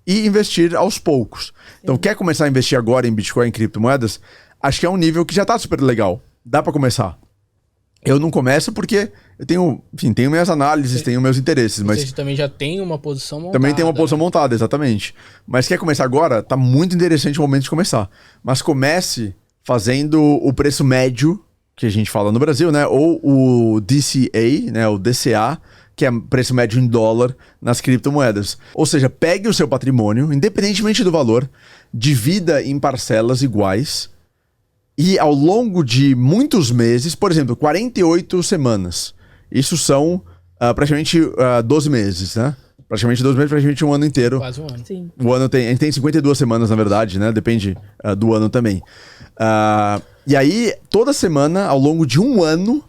e investir aos poucos. Então quer começar a investir agora em Bitcoin, em criptomoedas? Acho que é um nível que já está super legal. Dá para começar. Eu não começo porque eu tenho minhas análises, tenho meus interesses. Mas você também já tem uma posição montada. Também tem uma posição montada, exatamente. Mas quer começar agora? Tá muito interessante o momento de começar. Mas comece fazendo o preço médio, que a gente fala no Brasil, né? Ou o DCA, né? O DCA, que é preço médio em dólar nas criptomoedas. Ou seja, pegue o seu patrimônio, independentemente do valor, divida em parcelas iguais. E ao longo de muitos meses, por exemplo, 48 semanas. Isso são praticamente 12 meses, né? Praticamente 12 meses, praticamente um ano inteiro. Quase um ano. Sim. O ano tem, a gente tem 52 semanas, na verdade, né? Depende do ano também. E aí, toda semana, ao longo de um ano,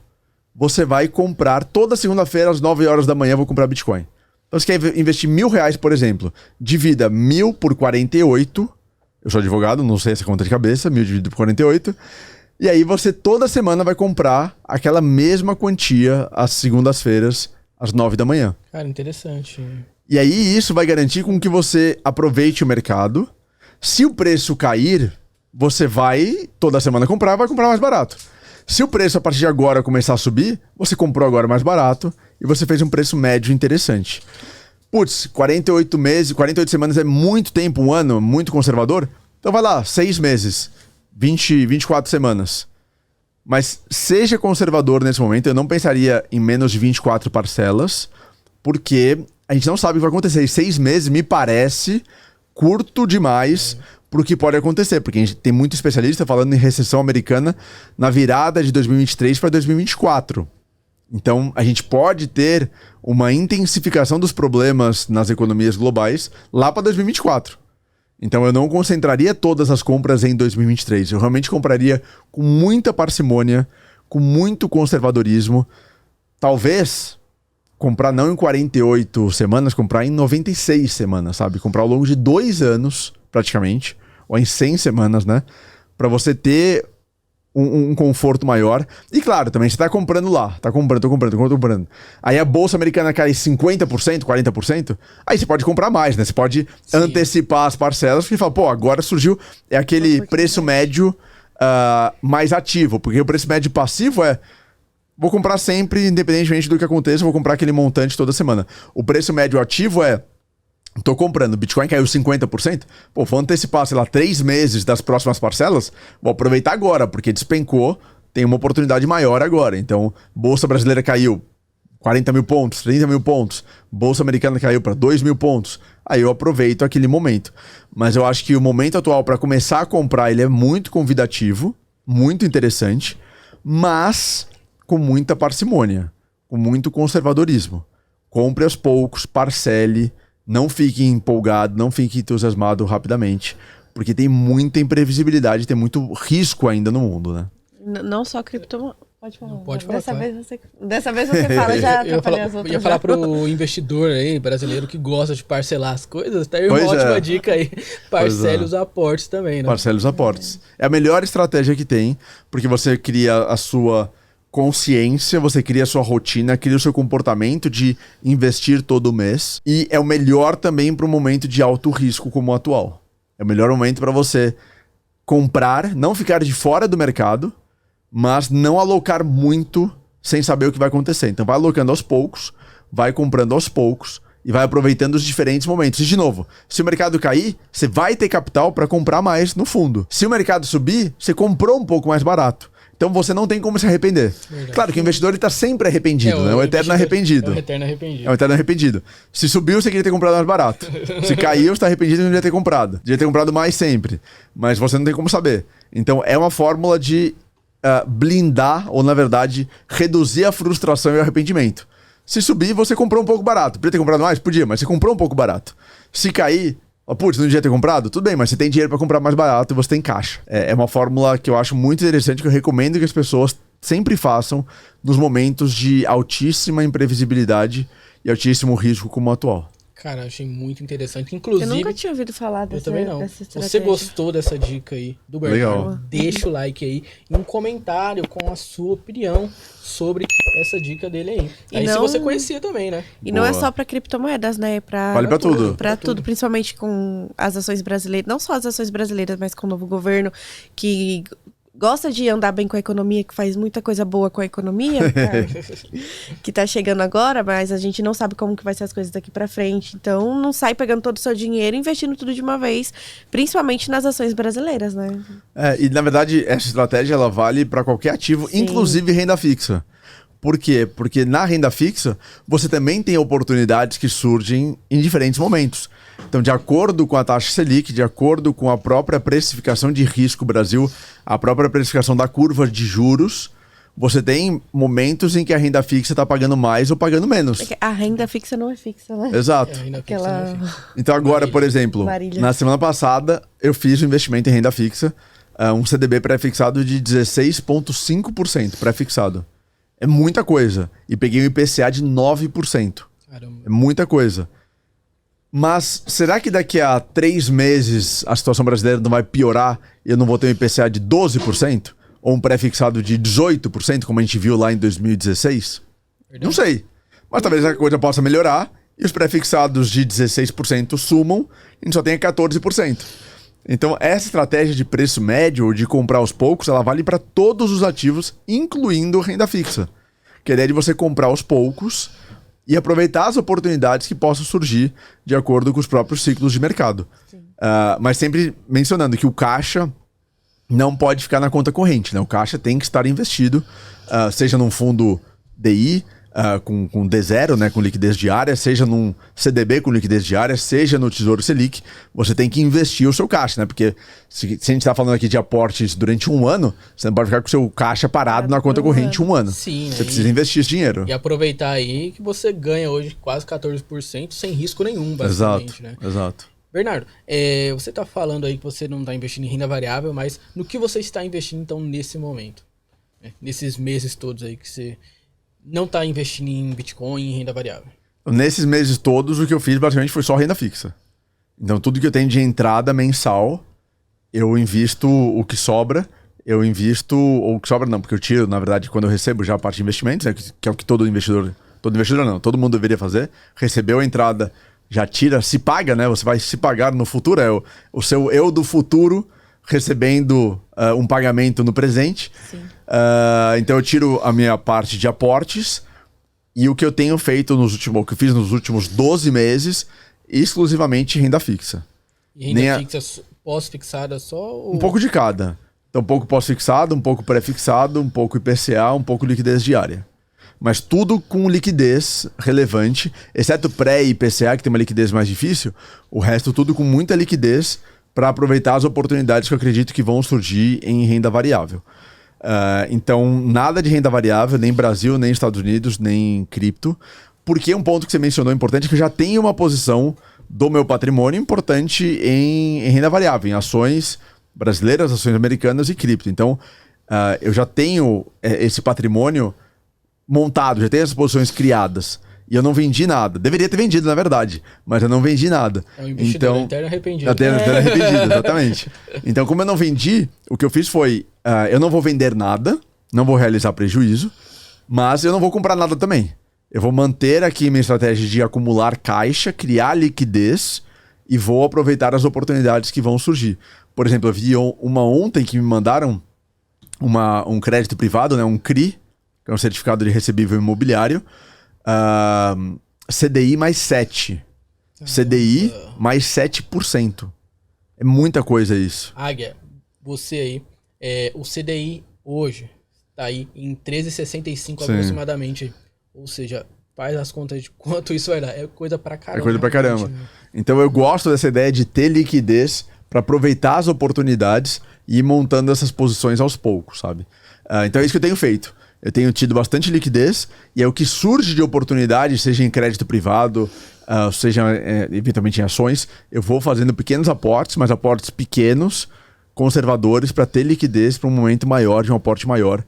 você vai comprar, toda segunda-feira, às 9 horas da manhã, vou comprar Bitcoin. Então, você quer investir R$1.000, por exemplo. Divida 1.000 por 48. Eu sou advogado, não sei essa conta de cabeça, 1.000 dividido por 48. E aí você toda semana vai comprar aquela mesma quantia às segundas-feiras, às 9 da manhã. Cara, interessante. E aí isso vai garantir com que você aproveite o mercado. Se o preço cair, você vai toda semana comprar, vai comprar mais barato. Se o preço a partir de agora começar a subir, você comprou agora mais barato e você fez um preço médio interessante. Putz, 48 meses, 48 semanas é muito tempo, um ano, muito conservador. Então vai lá, 6 meses, 24 semanas. Mas seja conservador nesse momento, eu não pensaria em menos de 24 parcelas, porque a gente não sabe o que vai acontecer. E 6 meses me parece curto demais pro que pode acontecer, porque a gente tem muito especialista falando em recessão americana na virada de 2023 para 2024. Então, a gente pode ter uma intensificação dos problemas nas economias globais lá para 2024. Então, eu não concentraria todas as compras em 2023. Eu realmente compraria com muita parcimônia, com muito conservadorismo. Talvez comprar não em 48 semanas, comprar em 96 semanas, sabe? Comprar ao longo de 2 anos, praticamente, ou em 100 semanas, né? Para você ter um conforto maior. E claro, também você tá comprando lá. Tô comprando. Aí a bolsa americana cai 50%, 40%. Aí você pode comprar mais, né? Você pode antecipar as parcelas. Porque fala, pô, agora surgiu aquele preço médio mais ativo. Porque o preço médio passivo é... Vou comprar sempre, independentemente do que aconteça, vou comprar aquele montante toda semana. O preço médio ativo é... Tô comprando, Bitcoin caiu 50%. Pô, vou antecipar, sei lá, 3 meses das próximas parcelas. Vou aproveitar agora, porque despencou. Tem uma oportunidade maior agora. Então, Bolsa Brasileira caiu 40 mil pontos, 30 mil pontos. Bolsa Americana caiu para 2 mil pontos. Aí eu aproveito aquele momento. Mas eu acho que o momento atual para começar a comprar, ele é muito convidativo, muito interessante, mas com muita parcimônia, com muito conservadorismo. Compre aos poucos, parcele. Não fique empolgado, não fique entusiasmado rapidamente, porque tem muita imprevisibilidade, tem muito risco ainda no mundo, né? Não só criptomoeda. Pode falar. Pode falar. Dessa vez você fala, já atrapalhei as outras. Eu ia falar pro investidor aí, brasileiro, que gosta de parcelar as coisas, tá aí uma ótima dica aí. Parcele os aportes também, né? Parcele os aportes. É a melhor estratégia que tem, porque você cria a sua consciência, você cria a sua rotina, cria o seu comportamento de investir todo mês. E é o melhor também para um momento de alto risco como o atual. É o melhor momento para você comprar, não ficar de fora do mercado, mas não alocar muito sem saber o que vai acontecer. Então vai alocando aos poucos, vai comprando aos poucos e vai aproveitando os diferentes momentos. E de novo, se o mercado cair, você vai ter capital para comprar mais no fundo. Se o mercado subir, você comprou um pouco mais barato. Então você não tem como se arrepender. Verdade. Claro que o investidor ele tá sempre arrependido, né? O eterno arrependido. É o eterno arrependido. É o eterno arrependido. Se subiu, você queria ter comprado mais barato. Se caiu, você tá arrependido e não devia ter comprado. Devia ter comprado mais sempre. Mas você não tem como saber. Então é uma fórmula de blindar, ou na verdade, reduzir a frustração e o arrependimento. Se subir, você comprou um pouco barato. Podia ter comprado mais? Podia, mas você comprou um pouco barato. Se cair, Putz, não devia ter comprado? Tudo bem, mas você tem dinheiro para comprar mais barato e você tem caixa. É uma fórmula que eu acho muito interessante, que eu recomendo que as pessoas sempre façam nos momentos de altíssima imprevisibilidade e altíssimo risco como o atual. Cara, achei muito interessante. Inclusive, Eu nunca tinha ouvido falar dessa, eu também não. dessa Se você gostou dessa dica aí do Bernardo, Legal. deixa o like aí e um comentário com a sua opinião sobre essa dica dele aí. E Aí se não- você conhecia também, né? E não é Boa. só para criptomoedas, né? Vale pra tudo. Para tudo, principalmente com as ações brasileiras. Não só as ações brasileiras, mas com o novo governo que gosta de andar bem com a economia, que faz muita coisa boa com a economia, cara, que tá chegando agora, mas a gente não sabe como que vai ser as coisas daqui pra frente. Então, não sai pegando todo o seu dinheiro e investindo tudo de uma vez, principalmente nas ações brasileiras, né? E na verdade, essa estratégia ela vale para qualquer ativo, Sim. inclusive renda fixa. Por quê? Porque na renda fixa, você também tem oportunidades que surgem em diferentes momentos. Então, de acordo com a taxa Selic, de acordo com a própria precificação de risco Brasil, a própria precificação da curva de juros, você tem momentos em que a renda fixa está pagando mais ou pagando menos. Porque a renda fixa não é fixa, né? Exato. Ainda fixa, Aquela... né, fixa. Então agora, por exemplo, Varilha. na semana passada, eu fiz um investimento em renda fixa, um CDB pré-fixado de 16,5% pré-fixado. É muita coisa. E peguei um IPCA de 9%. Caramba. É muita coisa. Mas será que daqui a 3 meses a situação brasileira não vai piorar e eu não vou ter um IPCA de 12%? Ou um pré-fixado de 18%, como a gente viu lá em 2016? Verdade. Não sei. Mas talvez a coisa possa melhorar e os pré-fixados de 16% sumam e a gente só tenha 14%. Então, essa estratégia de preço médio ou de comprar aos poucos, ela vale para todos os ativos, incluindo renda fixa. Que é a ideia de você comprar aos poucos e aproveitar as oportunidades que possam surgir de acordo com os próprios ciclos de mercado. Mas sempre mencionando que o caixa não pode ficar na conta corrente, né? O caixa tem que estar investido, seja num fundo DI, com D0, né, com liquidez diária, seja num CDB com liquidez diária, seja no Tesouro Selic, você tem que investir o seu caixa, né? Porque se a gente está falando aqui de aportes durante um ano, você não pode ficar com o seu caixa parado na conta corrente um ano. Sim, Você né? precisa investir esse dinheiro. E aproveitar aí que você ganha hoje quase 14% sem risco nenhum, basicamente, né? Exato. Bernardo, você está falando aí que você não está investindo em renda variável, mas no que você está investindo então nesse momento? Nesses meses todos aí que você não está investindo em Bitcoin e em renda variável? Nesses meses todos, o que eu fiz basicamente foi só renda fixa. Então, tudo que eu tenho de entrada mensal, eu invisto o que sobra. Eu invisto, ou o que sobra não, porque eu tiro, na verdade, quando eu recebo já a parte de investimentos, né, que é o que todo investidor não, todo mundo deveria fazer. Recebeu a entrada, já tira, se paga, né? Você vai se pagar no futuro, é o seu eu do futuro recebendo um pagamento no presente. Então eu tiro a minha parte de aportes e o que eu tenho feito o que eu fiz nos últimos 12 meses, exclusivamente renda fixa. E renda fixa pós-fixada só? Ou... Um pouco de cada. Então um pouco pós-fixado, um pouco pré-fixado, um pouco IPCA, um pouco liquidez diária. Mas tudo com liquidez relevante, exceto pré e IPCA, que tem uma liquidez mais difícil, o resto tudo com muita liquidez para aproveitar as oportunidades que eu acredito que vão surgir em renda variável. Então, nada de renda variável, nem Brasil, nem Estados Unidos, nem cripto, porque um ponto que você mencionou importante é que eu já tenho uma posição do meu patrimônio importante em renda variável, em ações brasileiras, ações americanas e cripto. Então, eu já tenho esse patrimônio montado, já tenho essas posições criadas. E eu não vendi nada. Deveria ter vendido, na verdade, mas eu não vendi nada. É um investidor eterno arrependido. Eterno arrependido, exatamente. Então, como eu não vendi, o que eu fiz foi, eu não vou vender nada, não vou realizar prejuízo, mas eu não vou comprar nada também. Eu vou manter aqui minha estratégia de acumular caixa, criar liquidez e vou aproveitar as oportunidades que vão surgir. Por exemplo, eu vi uma ontem que me mandaram um crédito privado, né, um CRI, que é um certificado de recebível imobiliário, CDI mais 7. CDI mais 7%. É muita coisa isso. Águia, você aí, o CDI hoje tá aí em 13,65 aproximadamente. Ou seja, faz as contas de quanto isso vai dar. É coisa pra caramba. É coisa pra caramba. Então eu gosto dessa ideia de ter liquidez para aproveitar as oportunidades e ir montando essas posições aos poucos, sabe? Então é isso que eu tenho feito. eu tenho tido bastante liquidez, e é o que surge de oportunidade, seja em crédito privado, seja eventualmente em ações, eu vou fazendo pequenos aportes, mas aportes pequenos, conservadores, para ter liquidez para um momento maior, de um aporte maior,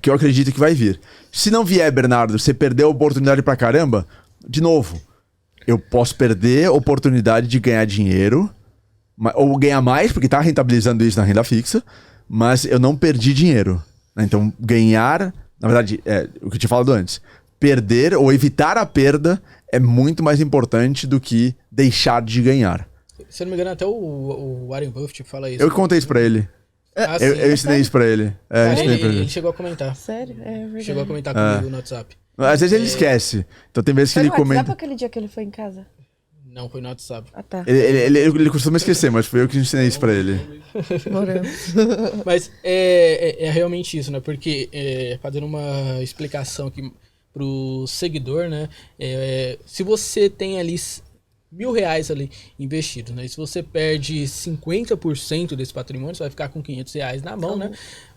que eu acredito que vai vir. Se não vier, Bernardo, você perdeu a oportunidade pra caramba, de novo, eu posso perder a oportunidade de ganhar dinheiro, ou ganhar mais, porque tá rentabilizando isso na renda fixa, mas eu não perdi dinheiro. Então, ganhar, na verdade, o que eu tinha falado antes, perder ou evitar a perda é muito mais importante do que deixar de ganhar. Se eu não me engano, até o Warren Buffett fala isso. Eu contei isso pra ele. Eu ensinei isso pra ele. Ele chegou a comentar. Sério? É verdade. Chegou a comentar comigo no WhatsApp. Às vezes ele esquece. Então tem vezes que Foi ele no WhatsApp comenta. aquele dia que ele foi em casa? Não, foi no WhatsApp. Ah, tá. Ele costuma esquecer, mas foi eu que ensinei isso pra ele. Morando. Mas é realmente isso, né? Porque, fazendo uma explicação aqui pro seguidor, né? Se você tem ali R$1.000 ali investido, né? E se você perde 50% desse patrimônio, você vai ficar com R$500 na mão, né?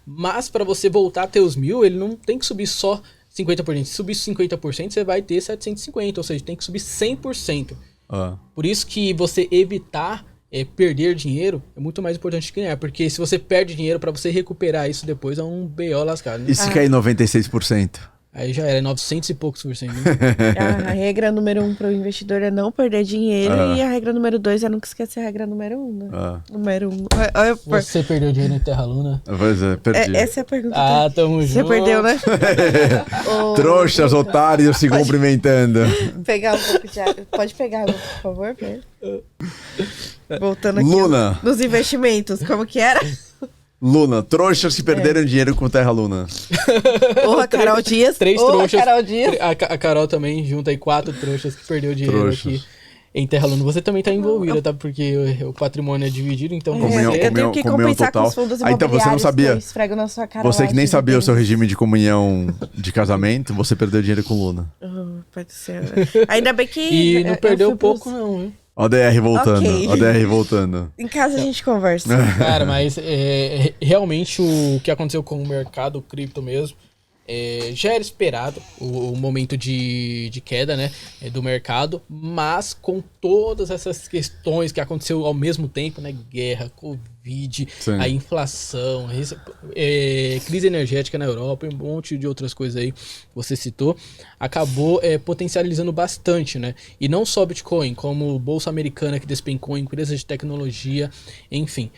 Mas para você voltar a ter os 1.000, ele não tem que subir só 50%. Se subir 50%, você vai ter 750, ou seja, tem que subir 100%. Por isso que você evitar perder dinheiro é muito mais importante que ganhar, porque se você perde dinheiro, para você recuperar isso depois é um B.O. lascado, né? E se cair 96%? Aí já era 900 e poucos por cento. Né? A regra número 1 para o investidor é não perder dinheiro, e a regra número 2 é nunca esquecer a regra número 1, né? Número 1. Você perdeu dinheiro em Terra Luna? Pois é, perdi. Essa é a pergunta. Tamo junto. Você perdeu, né? Trouxas, otários se cumprimentando. Pegar um pouco de água. Pode pegar água, por favor, Pedro? Voltando aqui Luna. nos investimentos, como que era? Luna, trouxas que perderam dinheiro com Terra Luna. Porra, Carol Dias. Três trouxas. Carol Dias. A Carol também junta aí 4 trouxas que perdeu dinheiro aqui em Terra Luna. Você também tá envolvida, tá? Porque o patrimônio é dividido, então Comunhão, você... Eu tenho que comunhão compensar total. com os fundos Então você não sabia. que eu esfrego na sua cara. Você lá, que nem de sabia o seu repente. regime de comunhão de casamento, você perdeu dinheiro com Luna. Pode ser. Ainda bem que... E não eu perdeu fui pouco pros- não, hein? ODR voltando, Ok. ODR voltando. Em casa a gente conversa. Cara, mas realmente o que aconteceu com o mercado cripto mesmo, já era esperado o momento de queda, né, do mercado, mas com todas essas questões que aconteceu ao mesmo tempo, né, guerra, Covid, Sim. a inflação, crise energética na Europa e um monte de outras coisas aí que você citou, acabou potencializando bastante, né, e não só Bitcoin, como Bolsa Americana que despencou, empresas de tecnologia, enfim.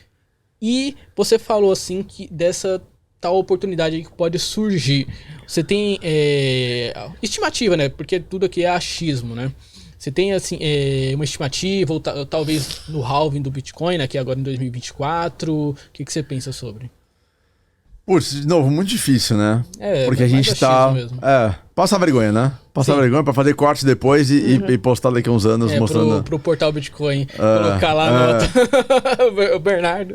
E você falou assim que dessa tal oportunidade aí que pode surgir. Você tem estimativa, né? Porque tudo aqui é achismo, né? Você tem assim uma estimativa, ou talvez no halving do Bitcoin, né? Que é agora em 2024. O que você pensa sobre? Putz, de novo, muito difícil, né? Porque a mais gente tá... achismo mesmo. Passar vergonha, né? Passar Sim. vergonha pra fazer cortes depois e postar daqui a uns anos mostrando... Pro portal Bitcoin, colocar lá a nota. O Bernardo.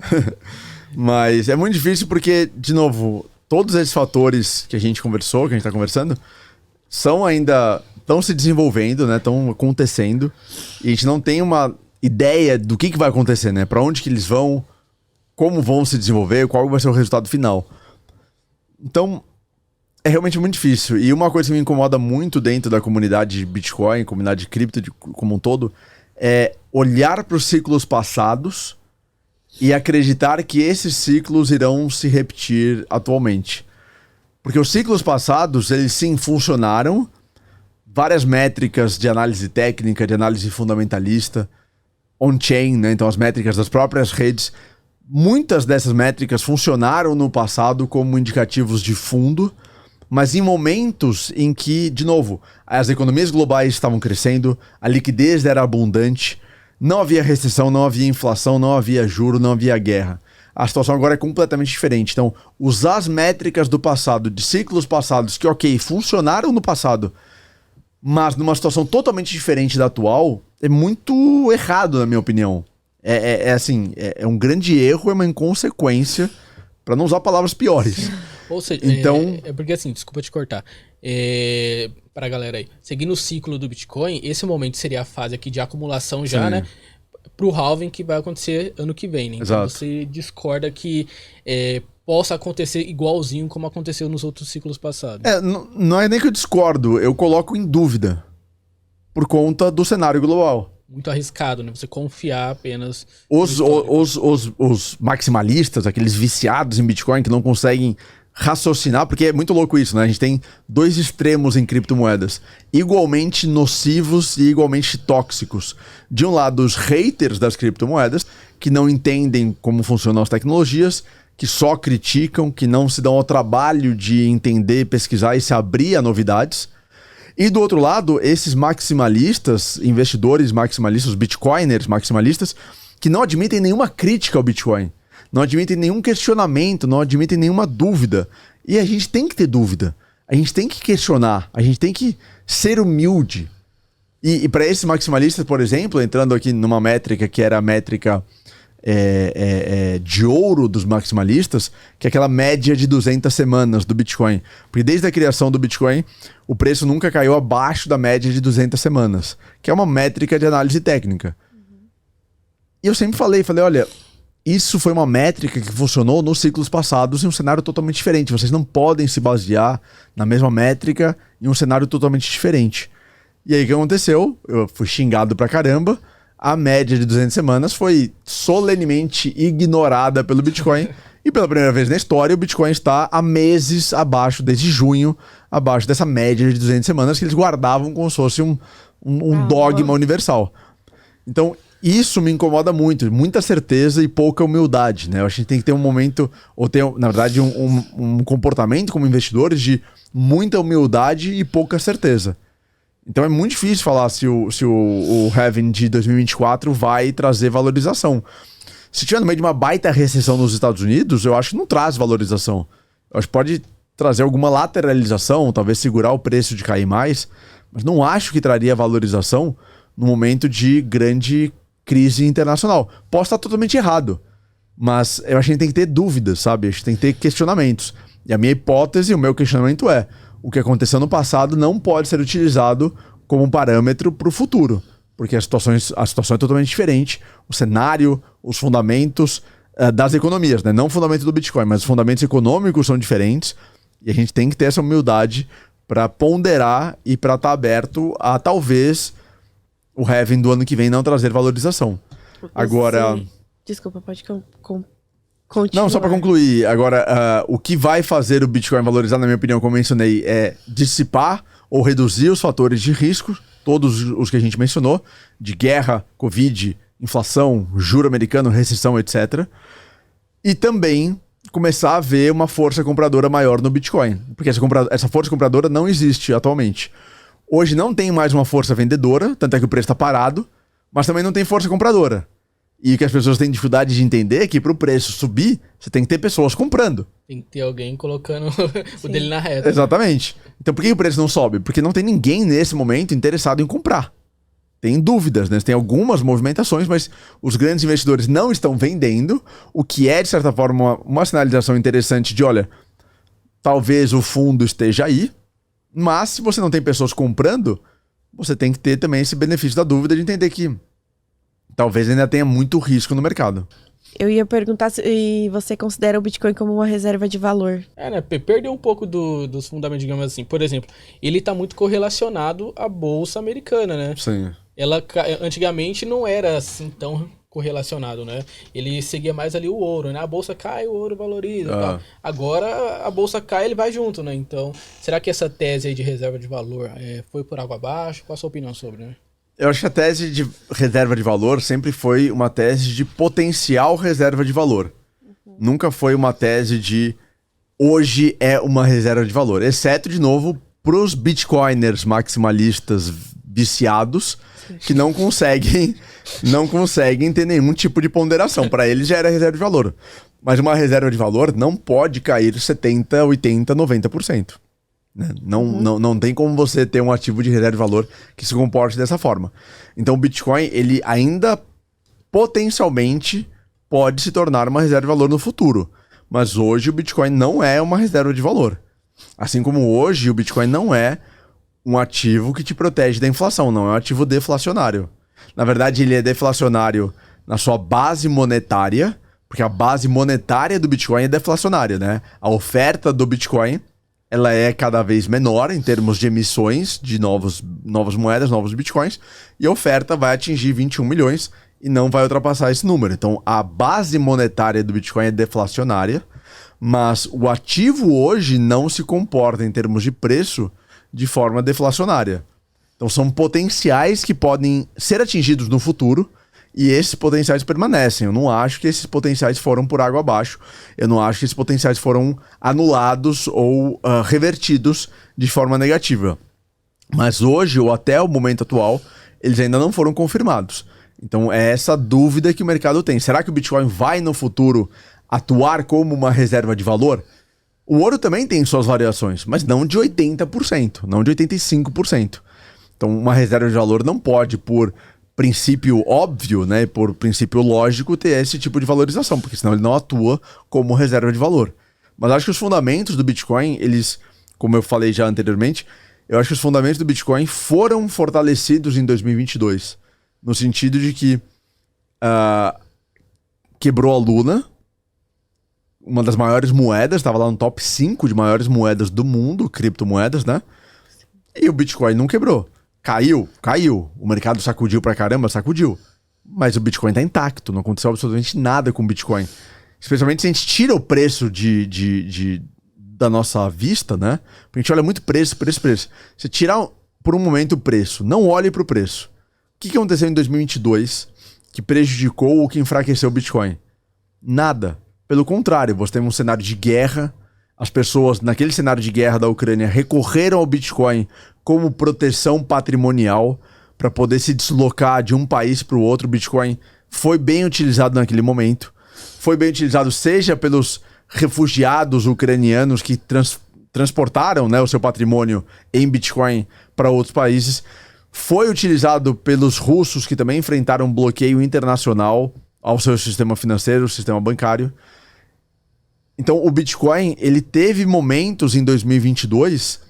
Mas é muito difícil porque, de novo, todos esses fatores que a gente conversou, que a gente tá conversando, estão se desenvolvendo, né? Estão acontecendo. E a gente não tem uma ideia do que vai acontecer, né? Pra onde que eles vão, como vão se desenvolver, qual vai ser o resultado final. Então, é realmente muito difícil. E uma coisa que me incomoda muito dentro da comunidade de Bitcoin, comunidade de cripto como um todo, é olhar para os ciclos passados e acreditar que esses ciclos irão se repetir atualmente. Porque os ciclos passados, eles sim funcionaram, várias métricas de análise técnica, de análise fundamentalista, on-chain, né? Então as métricas das próprias redes, muitas dessas métricas funcionaram no passado como indicativos de fundo, mas em momentos em que, de novo, as economias globais estavam crescendo, a liquidez era abundante, não havia recessão, não havia inflação, não havia juro, não havia guerra. A situação agora é completamente diferente. Então, usar as métricas do passado, de ciclos passados, que, ok, funcionaram no passado, mas numa situação totalmente diferente da atual, é muito errado, na minha opinião. É um grande erro, é uma inconsequência, para não usar palavras piores. Ou seja, Então... porque assim, desculpa te cortar. Pra galera aí, seguindo o ciclo do Bitcoin, esse momento seria a fase aqui de acumulação já, Sim. né? Pro halving que vai acontecer ano que vem, né? Então Exato. você discorda que possa acontecer igualzinho como aconteceu nos outros ciclos passados. Não é nem que eu discordo, eu coloco em dúvida por conta do cenário global. Muito arriscado, né? Você confiar apenas... Os maximalistas, aqueles viciados em Bitcoin que não conseguem raciocinar, porque é muito louco isso, né? A gente tem dois extremos em criptomoedas, igualmente nocivos e igualmente tóxicos. De um lado, os haters das criptomoedas, que não entendem como funcionam as tecnologias, que só criticam, que não se dão ao trabalho de entender, pesquisar e se abrir a novidades. E do outro lado, esses maximalistas, investidores maximalistas, bitcoiners maximalistas, que não admitem nenhuma crítica ao Bitcoin, não admitem nenhum questionamento, não admitem nenhuma dúvida. E a gente tem que ter dúvida, a gente tem que questionar, a gente tem que ser humilde. E para esses maximalistas, por exemplo, entrando aqui numa métrica que era a métrica de ouro dos maximalistas, que é aquela média de 200 semanas do Bitcoin. Porque desde a criação do Bitcoin, o preço nunca caiu abaixo da média de 200 semanas, que é uma métrica de análise técnica. E eu sempre falei, olha, isso foi uma métrica que funcionou nos ciclos passados em um cenário totalmente diferente. Vocês não podem se basear na mesma métrica em um cenário totalmente diferente. E aí o que aconteceu? Eu fui xingado pra caramba. A média de 200 semanas foi solenemente ignorada pelo Bitcoin. E pela primeira vez na história, o Bitcoin está há meses abaixo, desde junho, abaixo dessa média de 200 semanas que eles guardavam como se fosse um dogma universal. Então, isso me incomoda muito. Muita certeza e pouca humildade, né? Eu acho que a gente tem que ter um momento, ou ter, na verdade, um comportamento como investidores de muita humildade e pouca certeza. Então é muito difícil falar se o halving de 2024 vai trazer valorização. Se tiver no meio de uma baita recessão nos Estados Unidos, eu acho que não traz valorização. Eu acho que pode trazer alguma lateralização, talvez segurar o preço de cair mais, mas não acho que traria valorização no momento de grande crise internacional. Posso estar totalmente errado, mas eu acho que a gente tem que ter dúvidas, sabe? A gente tem que ter questionamentos. E a minha hipótese, o meu questionamento é: o que aconteceu no passado não pode ser utilizado como um parâmetro para o futuro, porque a situação é totalmente diferente. O cenário, os fundamentos das economias, né? Não o fundamento do Bitcoin, mas os fundamentos econômicos são diferentes, e a gente tem que ter essa humildade para ponderar e para estar aberto a talvez o halving do ano que vem não trazer valorização. Agora... Desculpa, pode continuar. Não, só para concluir. Agora, o que vai fazer o Bitcoin valorizar, na minha opinião, como mencionei, é dissipar ou reduzir os fatores de risco, todos os que a gente mencionou, de guerra, Covid, inflação, juro americano, recessão, etc. E também começar a ver uma força compradora maior no Bitcoin, porque essa força compradora não existe atualmente. Hoje não tem mais uma força vendedora, tanto é que o preço está parado, mas também não tem força compradora. E o que as pessoas têm dificuldade de entender é que para o preço subir, você tem que ter pessoas comprando. Tem que ter alguém colocando o dele na reta. Exatamente. Então por que o preço não sobe? Porque não tem ninguém nesse momento interessado em comprar. Tem dúvidas, né? Tem algumas movimentações, mas os grandes investidores não estão vendendo, o que é, de certa forma, uma sinalização interessante de, olha, talvez o fundo esteja aí, mas se você não tem pessoas comprando, você tem que ter também esse benefício da dúvida de entender que talvez ainda tenha muito risco no mercado. Eu ia perguntar se você considera o Bitcoin como uma reserva de valor. Né? Perdeu um pouco dos fundamentos, digamos assim. Por exemplo, ele está muito correlacionado à Bolsa Americana, né? Sim. Ela antigamente não era assim tão correlacionado, né? Ele seguia mais ali o ouro, né? A bolsa cai, o ouro valoriza e tal. Agora a bolsa cai, ele vai junto, né? Então, será que essa tese aí de reserva de valor foi por água abaixo? Qual a sua opinião sobre, né? Eu acho que a tese de reserva de valor sempre foi uma tese de potencial reserva de valor. Nunca foi uma tese de hoje é uma reserva de valor. Exceto, de novo, para os bitcoiners maximalistas viciados que não conseguem ter nenhum tipo de ponderação. Para eles já era reserva de valor. Mas uma reserva de valor não pode cair 70%, 80%, 90%. Né? Não tem como você ter um ativo de reserva de valor que se comporte dessa forma. Então o Bitcoin, ele ainda potencialmente pode se tornar uma reserva de valor no futuro. Mas hoje o Bitcoin não é uma reserva de valor. Assim como hoje o Bitcoin não é um ativo que te protege da inflação, não é um ativo deflacionário. Na verdade, ele é deflacionário na sua base monetária, Porque a base monetária do Bitcoin é deflacionária, né? A oferta do Bitcoin, ela é cada vez menor em termos de emissões de novas moedas, novos Bitcoins, e a oferta vai atingir 21 milhões e não vai ultrapassar esse número. Então, a base monetária do Bitcoin é deflacionária, mas o ativo hoje não se comporta em termos de preço de forma deflacionária. Então, são potenciais que podem ser atingidos no futuro, e esses potenciais permanecem. Eu não acho que esses potenciais foram por água abaixo. Eu não acho que esses potenciais foram anulados ou revertidos de forma negativa. Mas hoje, ou até o momento atual, eles ainda não foram confirmados. Então é essa dúvida que o mercado tem. Será que o Bitcoin vai no futuro atuar como uma reserva de valor? O ouro também tem suas variações, mas não de 80%, não de 85%. Então uma reserva de valor não pode, por princípio óbvio, né, por princípio lógico, ter esse tipo de valorização, porque senão ele não atua como reserva de valor. Mas acho que os fundamentos do Bitcoin, eles, como eu falei já anteriormente, eu acho que os fundamentos do Bitcoin foram fortalecidos em 2022, no sentido de que quebrou a Luna, uma das maiores moedas, estava lá no top 5 de maiores moedas do mundo, criptomoedas, né? E o Bitcoin não quebrou. Caiu. O mercado sacudiu pra caramba, sacudiu. Mas o Bitcoin tá intacto, não aconteceu absolutamente nada com o Bitcoin. Especialmente se a gente tira o preço da nossa vista, né? Porque a gente olha muito preço. Você tirar por um momento o preço, não olhe pro preço. O que aconteceu em 2022 que prejudicou ou que enfraqueceu o Bitcoin? Nada. Pelo contrário, você tem um cenário de guerra. As pessoas, naquele cenário de guerra da Ucrânia, recorreram ao Bitcoin como proteção patrimonial para poder se deslocar de um país para o outro. O Bitcoin foi bem utilizado naquele momento. Foi bem utilizado seja pelos refugiados ucranianos que transportaram, né, o seu patrimônio em Bitcoin para outros países. Foi utilizado pelos russos que também enfrentaram um bloqueio internacional ao seu sistema financeiro, sistema bancário. Então o Bitcoin, ele teve momentos em 2022,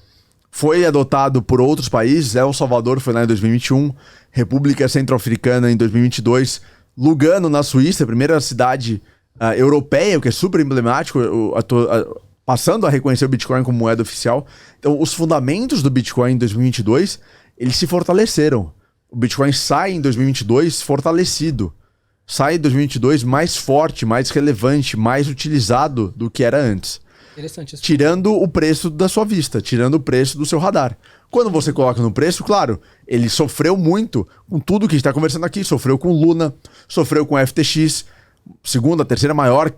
foi adotado por outros países. El Salvador foi lá em 2021, República Centro-Africana em 2022, Lugano na Suíça, a primeira cidade europeia, o que é super emblemático, passando a reconhecer o Bitcoin como moeda oficial. Então os fundamentos do Bitcoin em 2022, eles se fortaleceram. O Bitcoin sai em 2022 fortalecido. Sai em 2022 mais forte, mais relevante, mais utilizado do que era antes. Interessante isso. Tirando o preço da sua vista, tirando o preço do seu radar. Quando você coloca no preço, claro, ele sofreu muito com tudo que a gente está conversando aqui. Sofreu com Luna, sofreu com FTX, segunda, terceira maior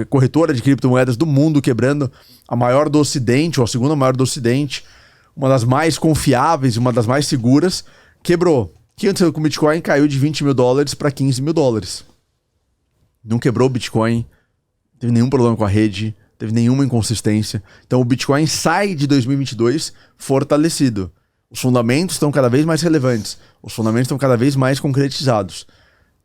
corretora de criptomoedas do mundo, quebrando, a maior do Ocidente, ou a segunda maior do Ocidente, uma das mais confiáveis, uma das mais seguras, quebrou. O que aconteceu com o Bitcoin? Caiu de 20 mil dólares para 15 mil dólares. Não quebrou o Bitcoin, não teve nenhum problema com a rede, teve nenhuma inconsistência. Então o Bitcoin sai de 2022 fortalecido. Os fundamentos estão cada vez mais relevantes, os fundamentos estão cada vez mais concretizados.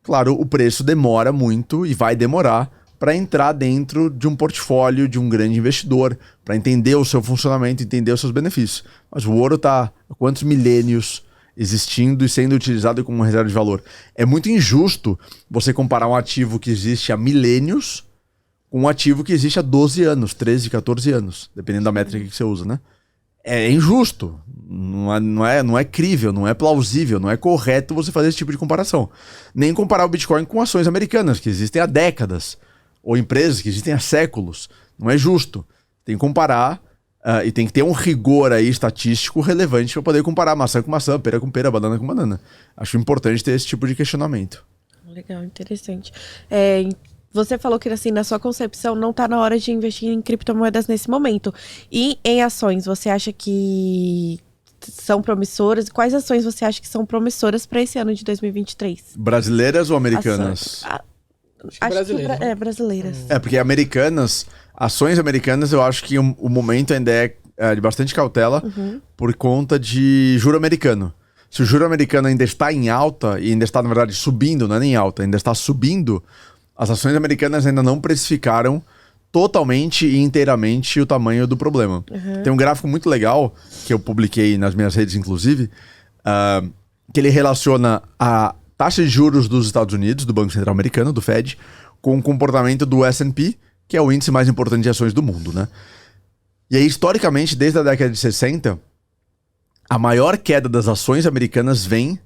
Claro, o preço demora muito e vai demorar para entrar dentro de um portfólio de um grande investidor, para entender o seu funcionamento, entender os seus benefícios. Mas o ouro está há quantos milênios existindo e sendo utilizado como reserva de valor? É muito injusto você comparar um ativo que existe há milênios com um ativo que existe há 12 anos, 13, 14 anos, dependendo da métrica que você usa, né? É injusto, não é crível, não é plausível, não é correto você fazer esse tipo de comparação. Nem comparar o Bitcoin com ações americanas, que existem há décadas, ou empresas que existem há séculos. Não é justo. Tem que comparar e tem que ter um rigor aí estatístico relevante para poder comparar maçã com maçã, pera com pera, banana com banana. Acho importante ter esse tipo de questionamento. Legal, interessante. Você falou que, assim, na sua concepção, não está na hora de investir em criptomoedas nesse momento. E em ações, você acha que são promissoras? Quais ações você acha que são promissoras para esse ano de 2023? Brasileiras ou americanas? Acho brasileiras. Brasileiras. Porque ações americanas, eu acho que o momento ainda é de bastante cautela por conta de juro americano. Se o juro americano ainda está em alta, e ainda está, na verdade, subindo, não é nem alta, ainda está subindo, as ações americanas ainda não precificaram totalmente e inteiramente o tamanho do problema. Tem um gráfico muito legal, que eu publiquei nas minhas redes, inclusive, que ele relaciona a taxa de juros dos Estados Unidos, do Banco Central Americano, do Fed, com o comportamento do S&P, que é o índice mais importante de ações do mundo, né? E aí, historicamente, desde a década de 60, a maior queda das ações americanas vem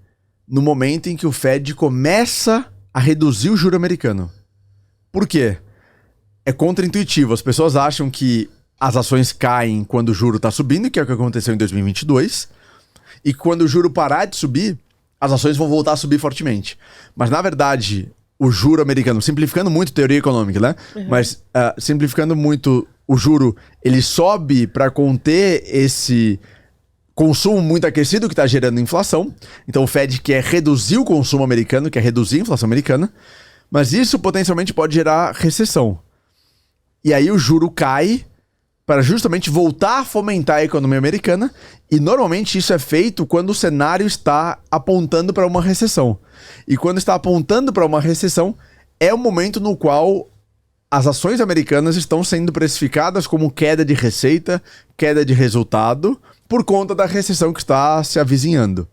no momento em que o Fed começa a reduzir o juro americano. Por quê? É contraintuitivo. As pessoas acham que as ações caem quando o juro está subindo, que é o que aconteceu em 2022, e quando o juro parar de subir, as ações vão voltar a subir fortemente. Mas, na verdade, o juro americano, simplificando muito teoria econômica, né? Mas simplificando muito, o juro, ele sobe para conter esse consumo muito aquecido que está gerando inflação. Então o Fed quer reduzir o consumo americano, quer reduzir a inflação americana, mas isso potencialmente pode gerar recessão. E aí o juro cai para justamente voltar a fomentar a economia americana, e normalmente isso é feito quando o cenário está apontando para uma recessão. E quando está apontando para uma recessão, é o momento no qual as ações americanas estão sendo precificadas como queda de receita, queda de resultado, por conta da recessão que está se avizinhando.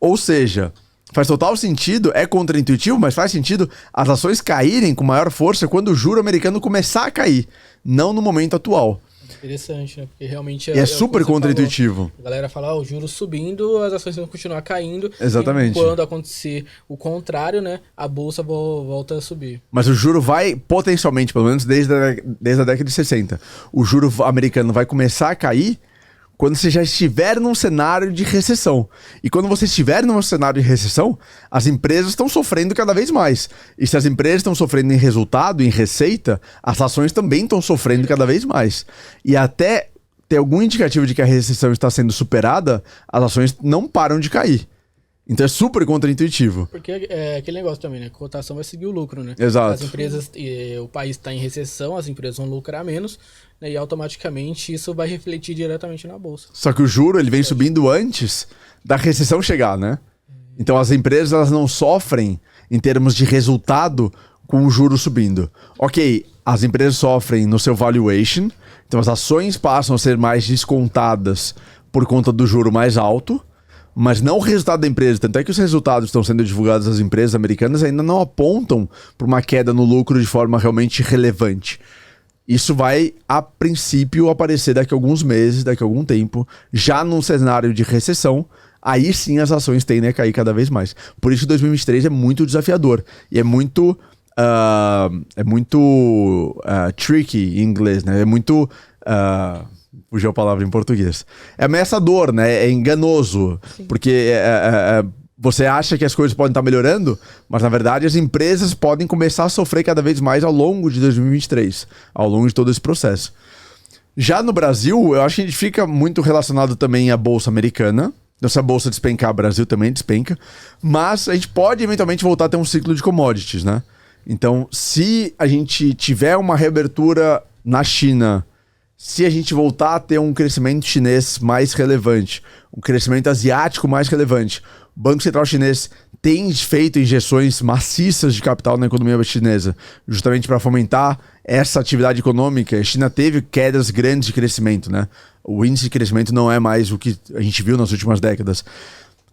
Ou seja, faz total sentido, é contraintuitivo, mas faz sentido as ações caírem com maior força quando o juro americano começar a cair, não no momento atual. Interessante, né? Porque realmente é super contraintuitivo. A galera fala, o juro subindo, as ações vão continuar caindo. Exatamente. E quando acontecer o contrário, né? A bolsa volta a subir. Mas o juro vai, potencialmente, pelo menos desde a década de 60, o juro americano vai começar a cair quando você já estiver num cenário de recessão. E quando você estiver num cenário de recessão, as empresas estão sofrendo cada vez mais. E se as empresas estão sofrendo em resultado, em receita, as ações também estão sofrendo cada vez mais. E até ter algum indicativo de que a recessão está sendo superada, as ações não param de cair. Então é super contraintuitivo. Porque é aquele negócio também, né? A cotação vai seguir o lucro, né? Exato. As empresas, o país está em recessão, as empresas vão lucrar menos, né? E automaticamente isso vai refletir diretamente na bolsa. Só que o juro, ele vem subindo antes da recessão chegar, né? Então as empresas, elas não sofrem em termos de resultado com o juro subindo. Ok, as empresas sofrem no seu valuation, então as ações passam a ser mais descontadas por conta do juro mais alto, mas não o resultado da empresa. Tanto é que os resultados que estão sendo divulgados das empresas americanas ainda não apontam para uma queda no lucro de forma realmente relevante. Isso vai, a princípio, aparecer daqui a alguns meses, daqui a algum tempo, já num cenário de recessão. Aí sim as ações tendem a cair cada vez mais. Por isso que 2023 é muito desafiador. E é muito tricky em inglês, né? É muito... fugiu a palavra em português. É ameaçador, né? É enganoso. Sim. Porque você acha que as coisas podem estar melhorando, mas na verdade as empresas podem começar a sofrer cada vez mais ao longo de 2023, ao longo de todo esse processo. Já no Brasil, eu acho que a gente fica muito relacionado também à Bolsa Americana. Então, se a Bolsa despencar, o Brasil também despenca. Mas a gente pode eventualmente voltar a ter um ciclo de commodities, né? Então, se a gente tiver uma reabertura na China, se a gente voltar a ter um crescimento chinês mais relevante, um crescimento asiático mais relevante, o Banco Central Chinês tem feito injeções maciças de capital na economia chinesa, justamente para fomentar essa atividade econômica. A China teve quedas grandes de crescimento, né? O índice de crescimento não é mais o que a gente viu nas últimas décadas.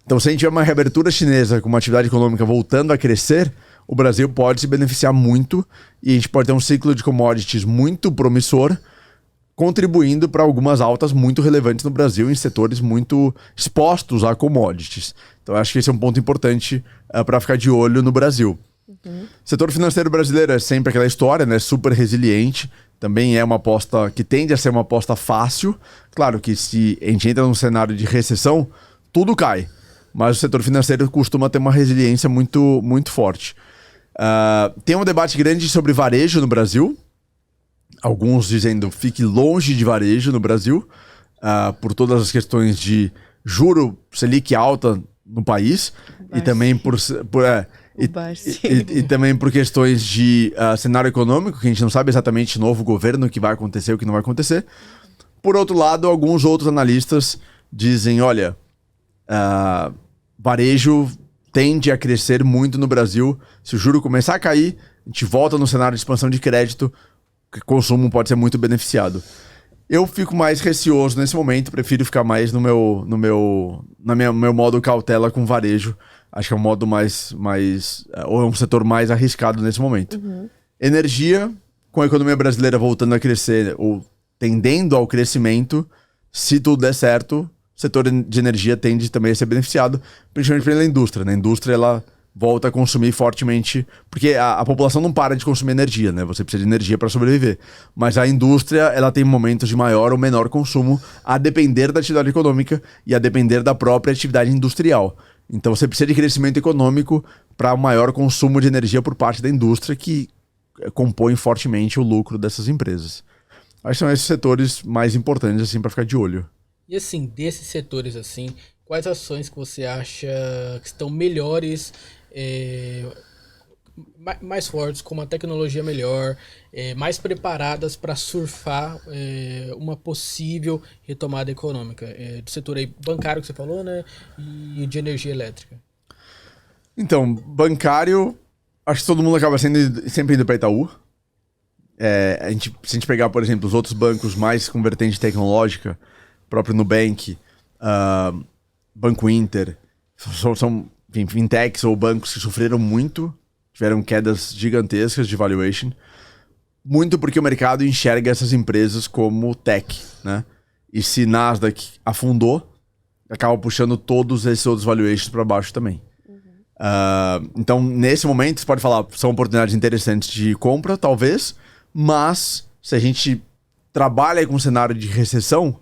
Então, se a gente tiver uma reabertura chinesa com uma atividade econômica voltando a crescer, o Brasil pode se beneficiar muito e a gente pode ter um ciclo de commodities muito promissor, contribuindo para algumas altas muito relevantes no Brasil em setores muito expostos a commodities. Então, acho que esse é um ponto importante para ficar de olho no Brasil. O setor financeiro brasileiro é sempre aquela história, né? Super resiliente. Também é uma aposta que tende a ser uma aposta fácil. Claro que se a gente entra num cenário de recessão, tudo cai. Mas o setor financeiro costuma ter uma resiliência muito, muito forte. Tem um debate grande sobre varejo no Brasil. Alguns dizendo fique longe de varejo no Brasil, por todas as questões de juro Selic alta no país, e também e também por questões de cenário econômico, que a gente não sabe exatamente novo governo o que vai acontecer, o que não vai acontecer. Por outro lado, alguns outros analistas dizem, olha, varejo tende a crescer muito no Brasil. Se o juro começar a cair, a gente volta no cenário de expansão de crédito, que consumo pode ser muito beneficiado. Eu fico mais receoso nesse momento, prefiro ficar mais no meu modo cautela com varejo. Acho que é um modo ou é um setor mais arriscado nesse momento. Energia, com a economia brasileira voltando a crescer ou tendendo ao crescimento, se tudo der certo, o setor de energia tende também a ser beneficiado, principalmente pela indústria. A indústria, ela volta a consumir fortemente, porque a população não para de consumir energia, né? Você precisa de energia para sobreviver. Mas a indústria, ela tem momentos de maior ou menor consumo, a depender da atividade econômica e a depender da própria atividade industrial. Então você precisa de crescimento econômico para maior consumo de energia por parte da indústria, que compõe fortemente o lucro dessas empresas. Acho que são esses setores mais importantes, assim, para ficar de olho. E assim, desses setores, assim, quais ações que você acha que estão melhores, mais fortes, com uma tecnologia melhor, mais preparadas para surfar uma possível retomada econômica? Do setor aí bancário que você falou, né? E de energia elétrica. Então, bancário, acho que todo mundo acaba sempre indo para Itaú. Se a gente pegar, por exemplo, os outros bancos mais com vertente tecnológica, próprio Nubank, Banco Inter, são enfim, fintechs ou bancos que sofreram muito, tiveram quedas gigantescas de valuation, muito porque o mercado enxerga essas empresas como tech, né? E se Nasdaq afundou, acaba puxando todos esses outros valuations para baixo também. Então, nesse momento, você pode falar, são oportunidades interessantes de compra, talvez, mas se a gente trabalha com um cenário de recessão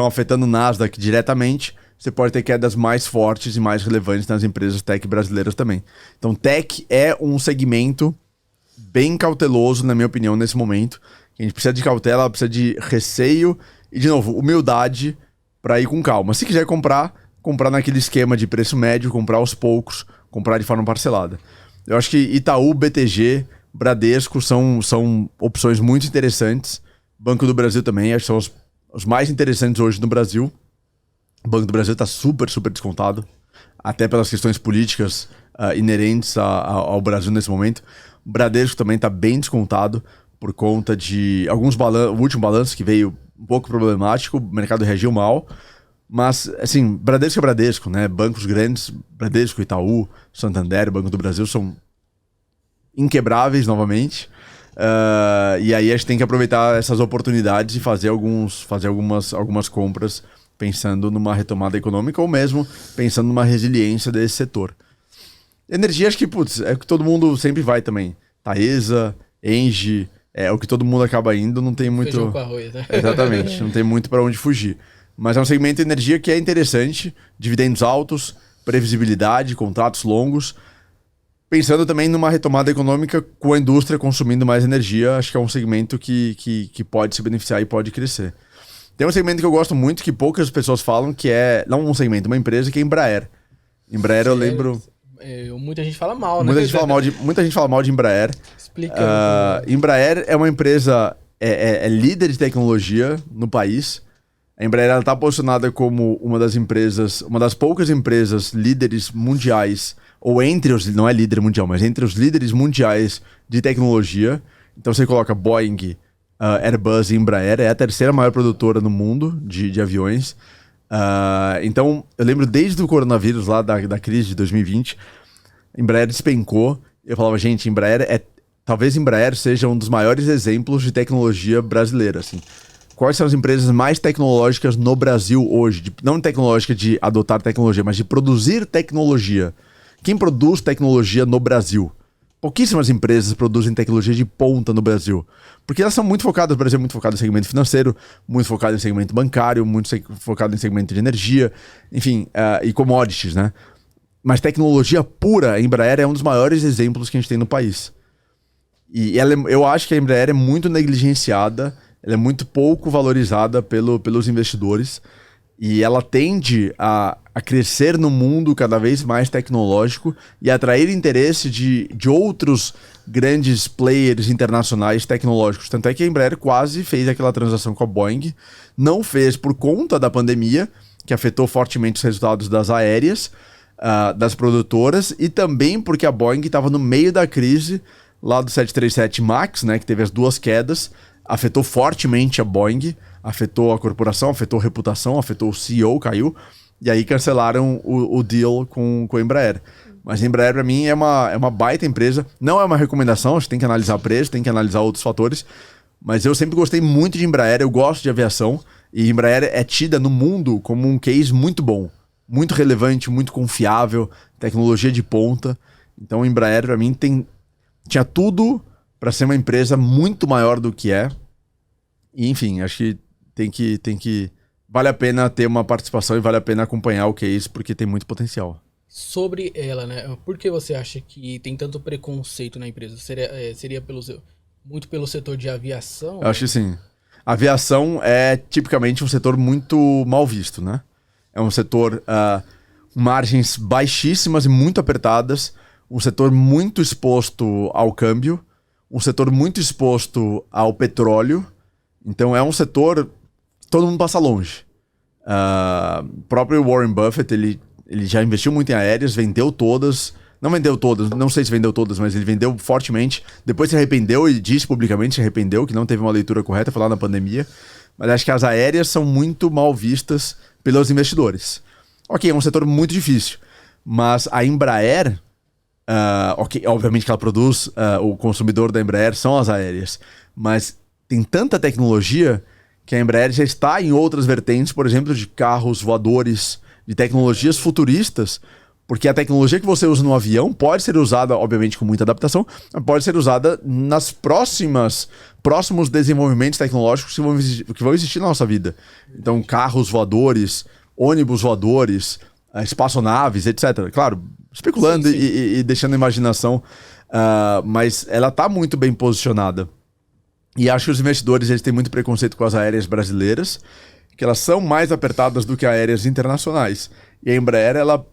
afetando o Nasdaq diretamente, você pode ter quedas mais fortes e mais relevantes nas empresas tech brasileiras também. Então, tech é um segmento bem cauteloso, na minha opinião, nesse momento. A gente precisa de cautela, precisa de receio e, de novo, humildade para ir com calma. Se quiser comprar naquele esquema de preço médio, comprar aos poucos, comprar de forma parcelada. Eu acho que Itaú, BTG, Bradesco são opções muito interessantes. Banco do Brasil também, acho que são os mais interessantes hoje no Brasil. O Banco do Brasil está super, super descontado, até pelas questões políticas inerentes ao Brasil nesse momento. O Bradesco também está bem descontado por conta de alguns o último balanço que veio um pouco problemático, o mercado reagiu mal. Mas, assim, Bradesco é Bradesco, né? Bancos grandes, Bradesco, Itaú, Santander, Banco do Brasil são inquebráveis novamente. E aí a gente tem que aproveitar essas oportunidades e fazer algumas compras pensando numa retomada econômica ou mesmo pensando numa resiliência desse setor. Energia, acho que, é o que todo mundo sempre vai também. Taesa, Engie, é o que todo mundo acaba indo, não tem muito... Feijão com arroz, né? Exatamente, não tem muito para onde fugir. Mas é um segmento de energia que é interessante, dividendos altos, previsibilidade, contratos longos. Pensando também numa retomada econômica com a indústria consumindo mais energia, acho que é um segmento que pode se beneficiar e pode crescer. Tem um segmento que eu gosto muito, que poucas pessoas falam, que é, não um segmento, uma empresa, que é Embraer. Embraer, eu lembro... muita gente fala mal, né? Muita gente fala mal de Embraer. Explica. Embraer é uma empresa, é líder de tecnologia no país. A Embraer está posicionada como uma das poucas empresas líderes mundiais, ou não é líder mundial, mas entre os líderes mundiais de tecnologia. Então você coloca Boeing, Airbus e Embraer, é a terceira maior produtora no mundo de aviões. Então eu lembro desde o coronavírus lá da crise de 2020, Embraer despencou. Eu falava, gente, talvez Embraer seja um dos maiores exemplos de tecnologia brasileira, assim. Quais são as empresas mais tecnológicas no Brasil hoje? Não tecnológica de adotar tecnologia, mas de produzir tecnologia. Quem produz tecnologia no Brasil? Pouquíssimas empresas produzem tecnologia de ponta no Brasil. Porque elas são muito focadas, o Brasil é muito focado em segmento financeiro, muito focado em segmento bancário, muito focado em segmento de energia, enfim, e commodities, né? Mas tecnologia pura, a Embraer é um dos maiores exemplos que a gente tem no país. E eu acho que a Embraer é muito negligenciada, ela é muito pouco valorizada pelos investidores e ela tende a crescer no mundo cada vez mais tecnológico e atrair interesse de outros grandes players internacionais tecnológicos. Tanto é que a Embraer quase fez aquela transação com a Boeing, não fez por conta da pandemia, que afetou fortemente os resultados das aéreas, das produtoras, e também porque a Boeing estava no meio da crise lá do 737 MAX, né, que teve as duas quedas, afetou fortemente a Boeing, afetou a corporação, afetou a reputação, afetou o CEO, caiu, e aí cancelaram o deal com a Embraer. Mas a Embraer, para mim, é uma baita empresa. Não é uma recomendação, a gente tem que analisar preço, tem que analisar outros fatores. Mas eu sempre gostei muito de Embraer, eu gosto de aviação. E Embraer é tida no mundo como um case muito bom. Muito relevante, muito confiável, tecnologia de ponta. Então, a Embraer, para mim, tinha tudo para ser uma empresa muito maior do que é. E, enfim, acho que tem que... Vale a pena ter uma participação e vale a pena acompanhar o case, porque tem muito potencial. Sobre ela, né? Por que você acha que tem tanto preconceito na empresa? Seria muito pelo setor de aviação? Eu acho que sim. A aviação é tipicamente um setor muito mal visto, né? É um setor com margens baixíssimas e muito apertadas, um setor muito exposto ao câmbio, um setor muito exposto ao petróleo. Então é um setor que todo mundo passa longe. O próprio Warren Buffett, ele já investiu muito em aéreas, vendeu todas. Não vendeu todas, não sei se vendeu todas, mas ele vendeu fortemente. Depois se arrependeu e disse publicamente, se arrependeu, que não teve uma leitura correta, foi lá na pandemia. Mas acho que as aéreas são muito mal vistas pelos investidores. Ok, é um setor muito difícil. Mas a Embraer, obviamente que ela produz, o consumidor da Embraer são as aéreas. Mas tem tanta tecnologia que a Embraer já está em outras vertentes, por exemplo, de carros voadores, de tecnologias futuristas, porque a tecnologia que você usa no avião pode ser usada, obviamente com muita adaptação, mas pode ser usada nas próximos desenvolvimentos tecnológicos que vão existir na nossa vida. Então, carros voadores, ônibus voadores, espaçonaves, etc. Claro, especulando sim. E deixando a imaginação, mas ela está muito bem posicionada. E acho que os investidores eles têm muito preconceito com as aéreas brasileiras, que elas são mais apertadas do que aéreas internacionais. E a Embraer, ela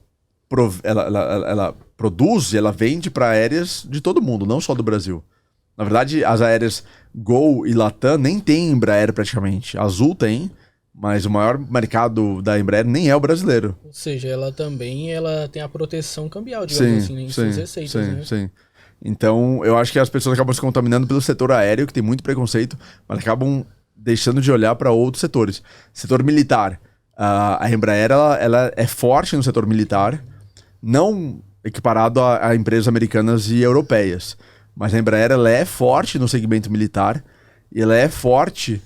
produz e ela vende para aéreas de todo mundo, não só do Brasil. Na verdade, as aéreas Gol e Latam nem tem Embraer praticamente. A Azul tem, mas o maior mercado da Embraer nem é o brasileiro. Ou seja, ela tem a proteção cambial, digamos assim, em suas receitas, né? Sim. Então, eu acho que as pessoas acabam se contaminando pelo setor aéreo, que tem muito preconceito, mas acabam deixando de olhar para outros setores. Setor militar. A Embraer ela é forte no setor militar, não equiparado a empresas americanas e europeias. Mas a Embraer ela é forte no segmento militar e ela é forte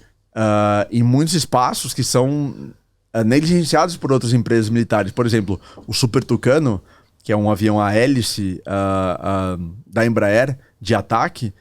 em muitos espaços que são negligenciados por outras empresas militares. Por exemplo, o Super Tucano, que é um avião a hélice da Embraer de ataque,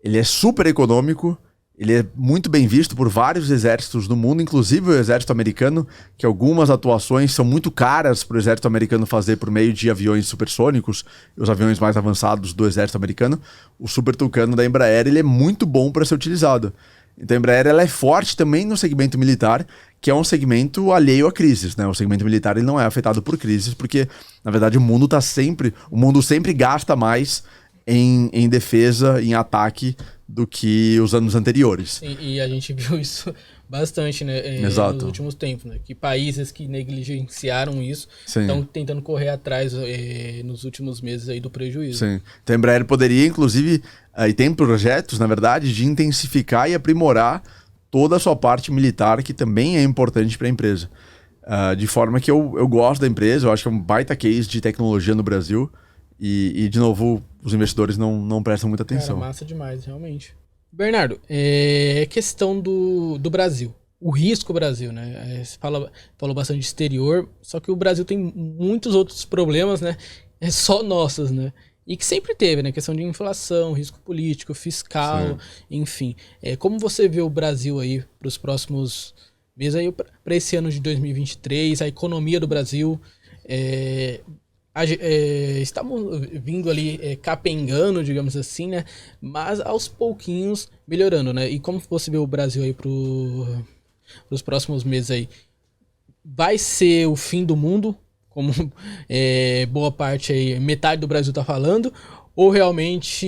ele é super econômico, ele é muito bem visto por vários exércitos do mundo, inclusive o exército americano, que algumas atuações são muito caras para o exército americano fazer por meio de aviões supersônicos, os aviões mais avançados do exército americano. O Super Tucano da Embraer ele é muito bom para ser utilizado. Então a Embraer ela é forte também no segmento militar, que é um segmento alheio a crises, né? O segmento militar ele não é afetado por crises, porque, na verdade, o mundo sempre gasta mais em defesa, em ataque, do que os anos anteriores. E a gente viu isso bastante, né? Exato. Nos últimos tempos, né? Que países que negligenciaram isso Sim. estão tentando correr atrás nos últimos meses aí do prejuízo. Sim. Então a Embraer poderia, inclusive, e tem projetos, na verdade, de intensificar e aprimorar toda a sua parte militar, que também é importante para a empresa. De forma que eu gosto da empresa, eu acho que é um baita case de tecnologia no Brasil. E de novo, os investidores não prestam muita atenção. Cara, massa demais, realmente. Bernardo, questão do Brasil. O risco Brasil, né? Você falou bastante de exterior, só que o Brasil tem muitos outros problemas, né? Só nossos, né? E que sempre teve, né? Questão de inflação, risco político, fiscal, sim, enfim. Como você vê o Brasil aí para os próximos meses, aí para esse ano de 2023, a economia do Brasil... estamos vindo ali capengando, digamos assim, né? Mas aos pouquinhos melhorando, né? E como você vê o Brasil aí pros próximos meses aí? Vai ser o fim do mundo, como boa parte aí, metade do Brasil tá falando, ou realmente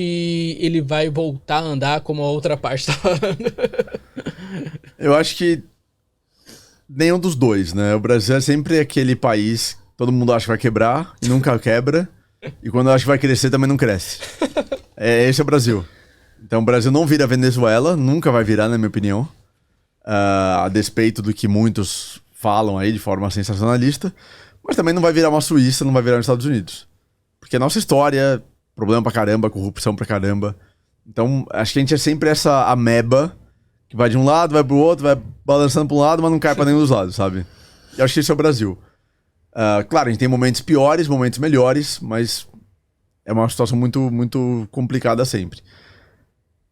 ele vai voltar a andar como a outra parte tá falando? Eu acho que nenhum dos dois, né? O Brasil é sempre aquele país... Todo mundo acha que vai quebrar e nunca quebra. E quando acha que vai crescer, também não cresce. Esse é o Brasil. Então o Brasil não vira Venezuela, nunca vai virar, na minha opinião. A despeito do que muitos falam aí de forma sensacionalista. Mas também não vai virar uma Suíça, não vai virar os Estados Unidos. Porque a nossa história, problema pra caramba, corrupção pra caramba. Então, acho que a gente é sempre essa ameba que vai de um lado, vai pro outro, vai balançando pra um lado, mas não cai pra nenhum dos lados, sabe? E acho que esse é o Brasil. Claro, a gente tem momentos piores, momentos melhores, mas é uma situação muito, muito complicada sempre.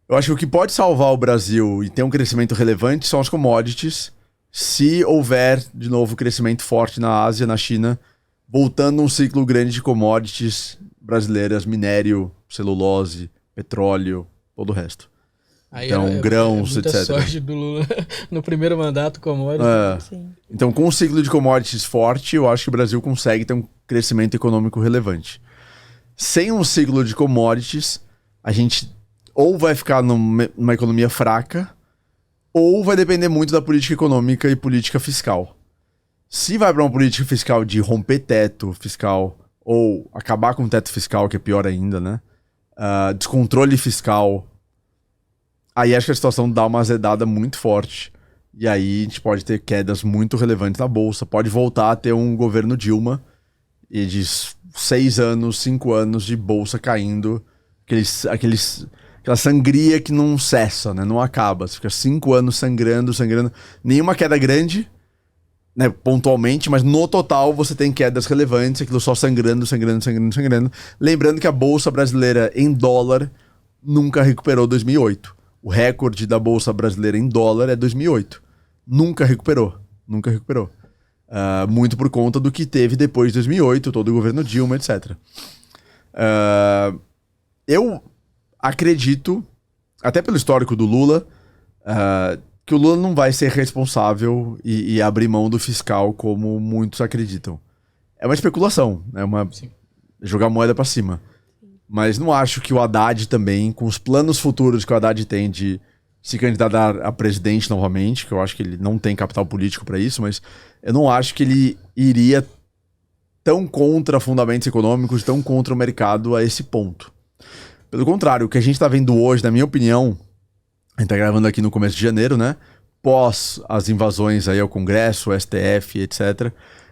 Eu acho que o que pode salvar o Brasil e ter um crescimento relevante são as commodities, se houver, de novo, crescimento forte na Ásia, na China, voltando um ciclo grande de commodities brasileiras, minério, celulose, petróleo, todo o resto. Aí Então, grãos, muita etc. sorte do Lula no primeiro mandato, commodities. Sim. Então, com um ciclo de commodities forte, eu acho que o Brasil consegue ter um crescimento econômico relevante. Sem um ciclo de commodities, a gente ou vai ficar numa economia fraca, ou vai depender muito da política econômica e política fiscal. Se vai para uma política fiscal de romper teto fiscal, ou acabar com o teto fiscal, que é pior ainda, né? Descontrole fiscal, aí acho que a situação dá uma azedada muito forte. E aí a gente pode ter quedas muito relevantes na Bolsa. Pode voltar a ter um governo Dilma e de 6 anos, 5 anos de Bolsa caindo. Aquela sangria que não cessa, né? Não acaba. Você fica 5 anos sangrando. Nenhuma queda grande, né? Pontualmente, mas no total você tem quedas relevantes. Aquilo só sangrando. Lembrando que a Bolsa brasileira em dólar nunca recuperou 2008. O recorde da Bolsa brasileira em dólar é 2008. Nunca recuperou. Muito por conta do que teve depois de 2008, todo o governo Dilma, etc. Eu acredito, até pelo histórico do Lula, que o Lula não vai ser responsável e abrir mão do fiscal como muitos acreditam. É uma especulação, é jogar moeda pra cima. Mas não acho que o Haddad também, com os planos futuros que o Haddad tem de se candidatar a presidente novamente, que eu acho que ele não tem capital político pra isso, mas eu não acho que ele iria tão contra fundamentos econômicos, tão contra o mercado a esse ponto. Pelo contrário, o que a gente tá vendo hoje, na minha opinião, a gente tá gravando aqui no começo de janeiro, né? Pós as invasões aí ao Congresso, ao STF, etc.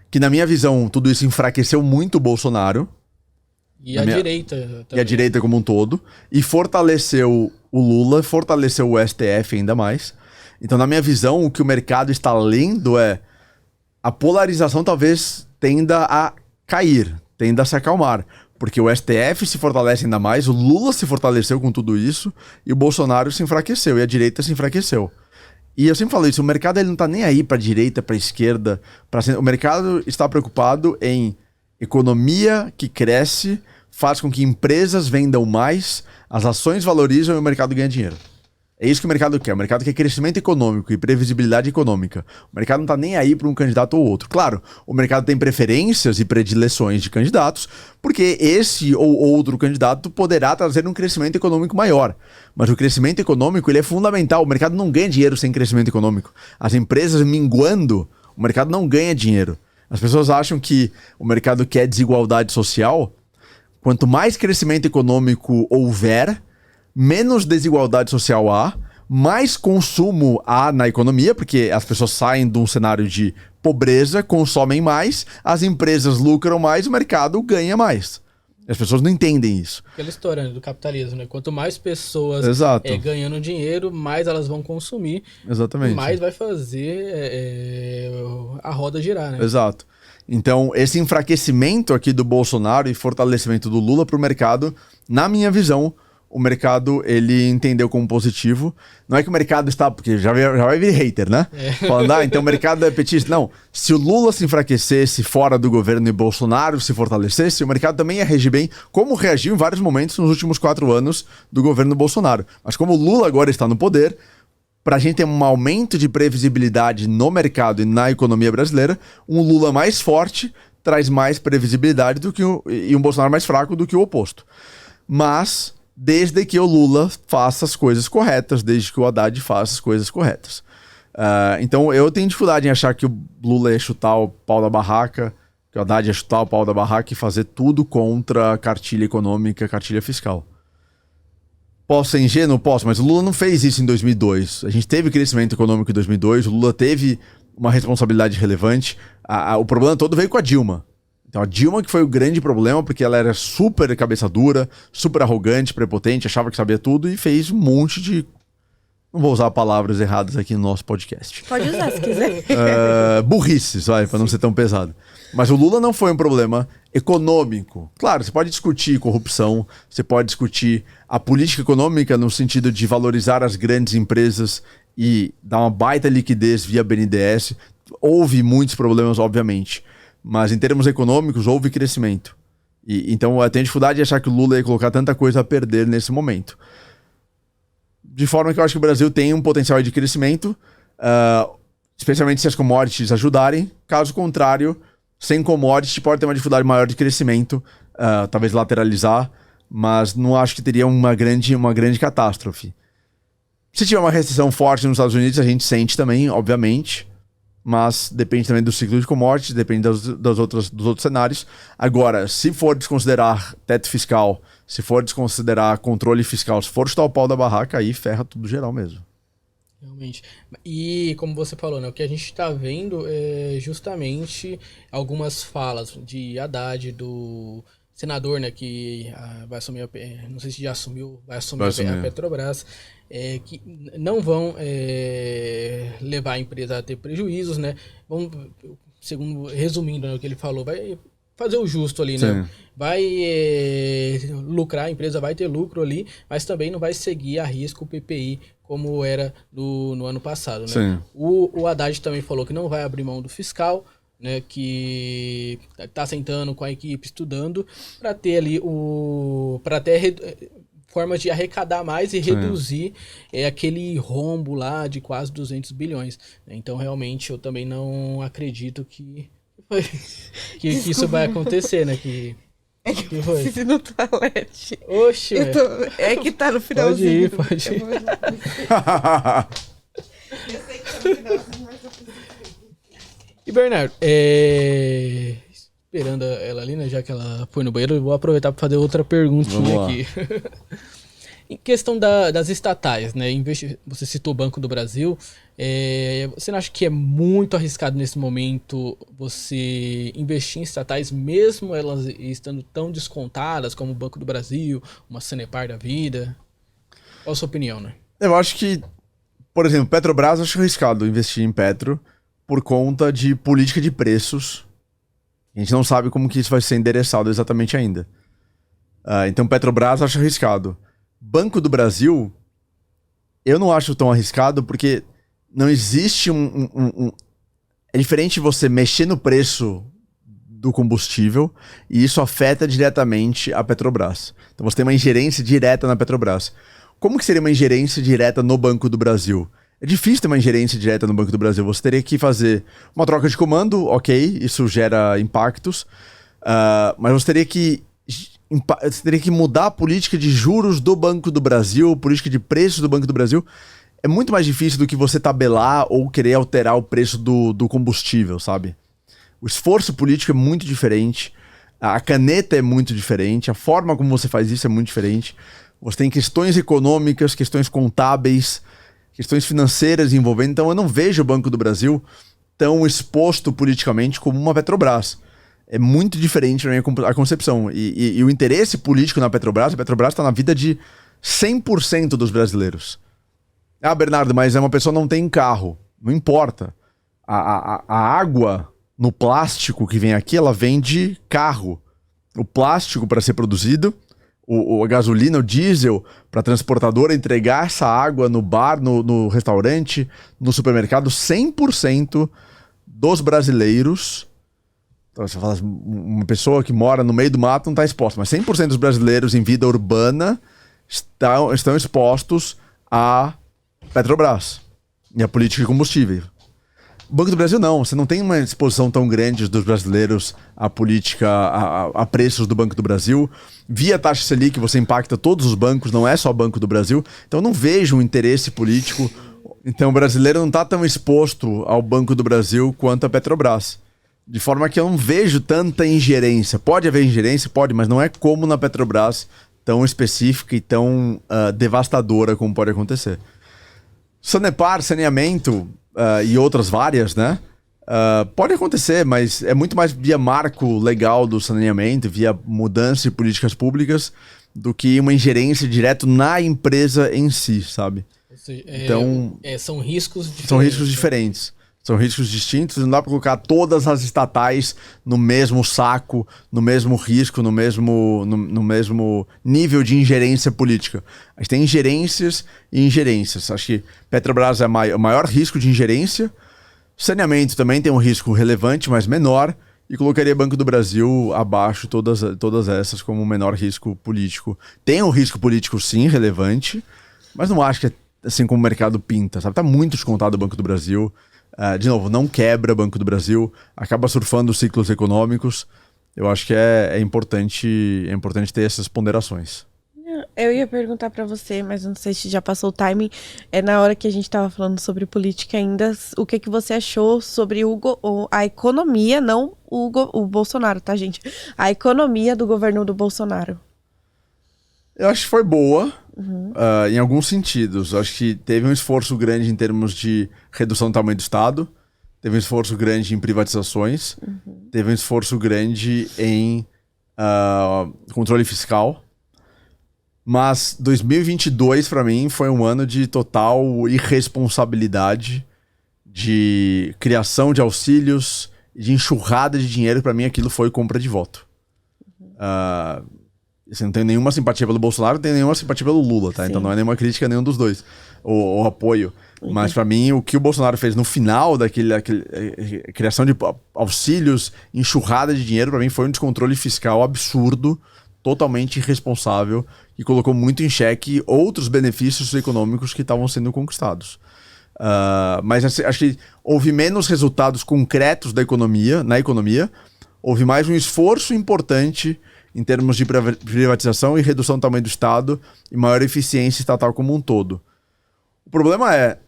Que na minha visão, tudo isso enfraqueceu muito o Bolsonaro. E a direita também. E a direita como um todo. E fortaleceu o Lula, fortaleceu o STF ainda mais. Então, na minha visão, o que o mercado está lendo é a polarização talvez tenda a cair, tenda a se acalmar. Porque o STF se fortalece ainda mais, o Lula se fortaleceu com tudo isso, e o Bolsonaro se enfraqueceu, e a direita se enfraqueceu. E eu sempre falo isso, o mercado ele não tá nem aí pra direita, pra esquerda, o mercado está preocupado em economia que cresce, faz com que empresas vendam mais, as ações valorizam e o mercado ganha dinheiro. É isso que o mercado quer. O mercado quer crescimento econômico e previsibilidade econômica. O mercado não tá nem aí para um candidato ou outro. Claro, o mercado tem preferências e predileções de candidatos, porque esse ou outro candidato poderá trazer um crescimento econômico maior. Mas o crescimento econômico ele é fundamental. O mercado não ganha dinheiro sem crescimento econômico. As empresas minguando, o mercado não ganha dinheiro. As pessoas acham que o mercado quer desigualdade social. Quanto mais crescimento econômico houver, menos desigualdade social há, mais consumo há na economia, porque as pessoas saem de um cenário de pobreza, consomem mais, as empresas lucram mais, o mercado ganha mais. As pessoas não entendem isso. Aquela história do capitalismo, né? Quanto mais pessoas ganhando dinheiro, mais elas vão consumir. Exatamente. Mais vai fazer a roda girar, né? Exato. Então, esse enfraquecimento aqui do Bolsonaro e fortalecimento do Lula para o mercado, na minha visão, o mercado, ele entendeu como positivo. Não é que o mercado está... Porque já vai vir hater, né? Falando, então o mercado é petista. Não, se o Lula se enfraquecesse fora do governo e Bolsonaro se fortalecesse, o mercado também ia reagir bem, como reagiu em vários momentos nos últimos 4 anos do governo Bolsonaro. Mas como o Lula agora está no poder, para a gente ter um aumento de previsibilidade no mercado e na economia brasileira, um Lula mais forte traz mais previsibilidade e um Bolsonaro mais fraco do que o oposto. Mas... desde que o Lula faça as coisas corretas, desde que o Haddad faça as coisas corretas. Então eu tenho dificuldade em achar que o Lula ia chutar o pau da barraca, que o Haddad ia chutar o pau da barraca e fazer tudo contra a cartilha econômica, cartilha fiscal. Posso ser ingênuo? Posso, mas o Lula não fez isso em 2002. A gente teve crescimento econômico em 2002, o Lula teve uma responsabilidade relevante. O problema todo veio com a Dilma. Então a Dilma que foi o grande problema, porque ela era super cabeça dura, super arrogante, prepotente, achava que sabia tudo e fez um monte de... Não vou usar palavras erradas aqui no nosso podcast. Pode usar se quiser. Burrices, vai, pra não ser tão pesado. Mas o Lula não foi um problema econômico. Claro, você pode discutir corrupção, você pode discutir a política econômica no sentido de valorizar as grandes empresas e dar uma baita liquidez via BNDES. Houve muitos problemas, obviamente. Mas em termos econômicos, houve crescimento. Então eu tenho dificuldade de achar que o Lula ia colocar tanta coisa a perder nesse momento. De forma que eu acho que o Brasil tem um potencial de crescimento, especialmente se as commodities ajudarem. Caso contrário, sem commodities pode ter uma dificuldade maior de crescimento, talvez lateralizar, mas não acho que teria uma grande catástrofe. Se tiver uma recessão forte nos Estados Unidos, a gente sente também, obviamente, mas depende também do ciclo de commodities, depende dos outros cenários. Agora, se for desconsiderar teto fiscal, se for desconsiderar controle fiscal, se for chutar o pau da barraca, aí ferra tudo geral mesmo. Realmente. E como você falou, né, o que a gente está vendo é justamente algumas falas de Haddad, do senador, né, que vai assumir, não sei se já assumiu, vai assumir a Petrobras, que não vão levar a empresa a ter prejuízos, né? Resumindo, né, o que ele falou, vai fazer o justo ali, né? Sim. Vai lucrar, a empresa vai ter lucro ali, mas também não vai seguir a risco o PPI como era no ano passado, né? Sim. O Haddad também falou que não vai abrir mão do fiscal, né, que está sentando com a equipe, estudando, para ter ali formas de arrecadar mais e reduzir aquele rombo lá de quase 200 bilhões. Então, realmente, eu também não acredito que isso vai acontecer, né? Que eu preciso ir no toalete. Oxe, é que tá no finalzinho. Pode ir. Eu sei que tá no finalzinho, mas eu preciso. E Bernardo, esperando ela ali, né, já que ela foi no banheiro, eu vou aproveitar para fazer outra perguntinha aqui. Em questão das estatais, né, você citou o Banco do Brasil, você não acha que é muito arriscado nesse momento você investir em estatais, mesmo elas estando tão descontadas como o Banco do Brasil, uma Sanepar da vida? Qual a sua opinião, né? Eu acho que, por exemplo, Petrobras, eu acho arriscado investir em Petro, por conta de política de preços. A gente não sabe como que isso vai ser endereçado exatamente ainda. Então Petrobras eu acho arriscado. Banco do Brasil, eu não acho tão arriscado porque não existe É diferente você mexer no preço do combustível e isso afeta diretamente a Petrobras. Então você tem uma ingerência direta na Petrobras. Como que seria uma ingerência direta no Banco do Brasil? É difícil ter uma ingerência direta no Banco do Brasil. Você teria que fazer uma troca de comando, ok, isso gera impactos, mas você teria que mudar a política de juros do Banco do Brasil, política de preços do Banco do Brasil. É muito mais difícil do que você tabelar ou querer alterar o preço do combustível, sabe? O esforço político é muito diferente, a caneta é muito diferente, a forma como você faz isso é muito diferente. Você tem questões econômicas, questões contábeis, questões financeiras envolvendo. Então eu não vejo o Banco do Brasil tão exposto politicamente como uma Petrobras. É muito diferente na minha concepção. E o interesse político na Petrobras, a Petrobras está na vida de 100% dos brasileiros. Bernardo, mas uma pessoa não tem carro. Não importa. A água no plástico que vem aqui, ela vem de carro. O plástico para ser produzido, a gasolina, o diesel, para a transportadora entregar essa água no bar, no restaurante, no supermercado, 100% dos brasileiros. Então, você fala, uma pessoa que mora no meio do mato não está exposta, mas 100% dos brasileiros em vida urbana estão expostos a Petrobras e a política de combustível. O Banco do Brasil não, você não tem uma exposição tão grande dos brasileiros à política, a preços do Banco do Brasil. Via taxa Selic você impacta todos os bancos, não é só o Banco do Brasil. Então eu não vejo um interesse político. Então o brasileiro não está tão exposto ao Banco do Brasil quanto a Petrobras. De forma que eu não vejo tanta ingerência. Pode haver ingerência? Pode, mas não é como na Petrobras, tão específica e tão devastadora como pode acontecer. Sanepar, saneamento... e outras várias, né? Pode acontecer, mas é muito mais via marco legal do saneamento, via mudança de políticas públicas, do que uma ingerência direto na empresa em si, sabe? Ou seja, Então, são riscos diferentes. são riscos diferentes. São riscos distintos, não dá para colocar todas as estatais no mesmo saco, no mesmo risco, no mesmo nível de ingerência política. A gente tem ingerências e ingerências. Acho que Petrobras é o maior risco de ingerência. Saneamento também tem um risco relevante, mas menor. E colocaria Banco do Brasil abaixo, todas essas, como o menor risco político. Tem um risco político, sim, relevante, mas não acho que é assim como o mercado pinta, sabe? Tá muito descontado o Banco do Brasil. De novo, não quebra o Banco do Brasil, acaba surfando os ciclos econômicos. Eu acho que é importante ter essas ponderações. Eu ia perguntar pra você, mas não sei se já passou o timing. Na hora que a gente tava falando sobre política ainda, o que você achou sobre a economia, não o Bolsonaro, tá, gente? A economia do governo do Bolsonaro. Eu acho que foi boa, em alguns sentidos. Eu acho que teve um esforço grande em termos de redução do tamanho do Estado, teve um esforço grande em privatizações, teve um esforço grande em controle fiscal. Mas 2022, para mim, foi um ano de total irresponsabilidade, de criação de auxílios, de enxurrada de dinheiro. Para mim, aquilo foi compra de voto. Não tenho nenhuma simpatia pelo Bolsonaro, não tenho nenhuma simpatia pelo Lula, tá? Sim. Então não é nenhuma crítica a nenhum dos dois, ou apoio. Mas para mim, o que o Bolsonaro fez no final daquele criação de auxílios, enxurrada de dinheiro, para mim foi um descontrole fiscal absurdo, totalmente irresponsável, que colocou muito em xeque outros benefícios econômicos que estavam sendo conquistados. Mas acho que houve menos resultados concretos na economia, houve mais um esforço importante em termos de privatização e redução do tamanho do Estado e maior eficiência estatal como um todo. O problema é,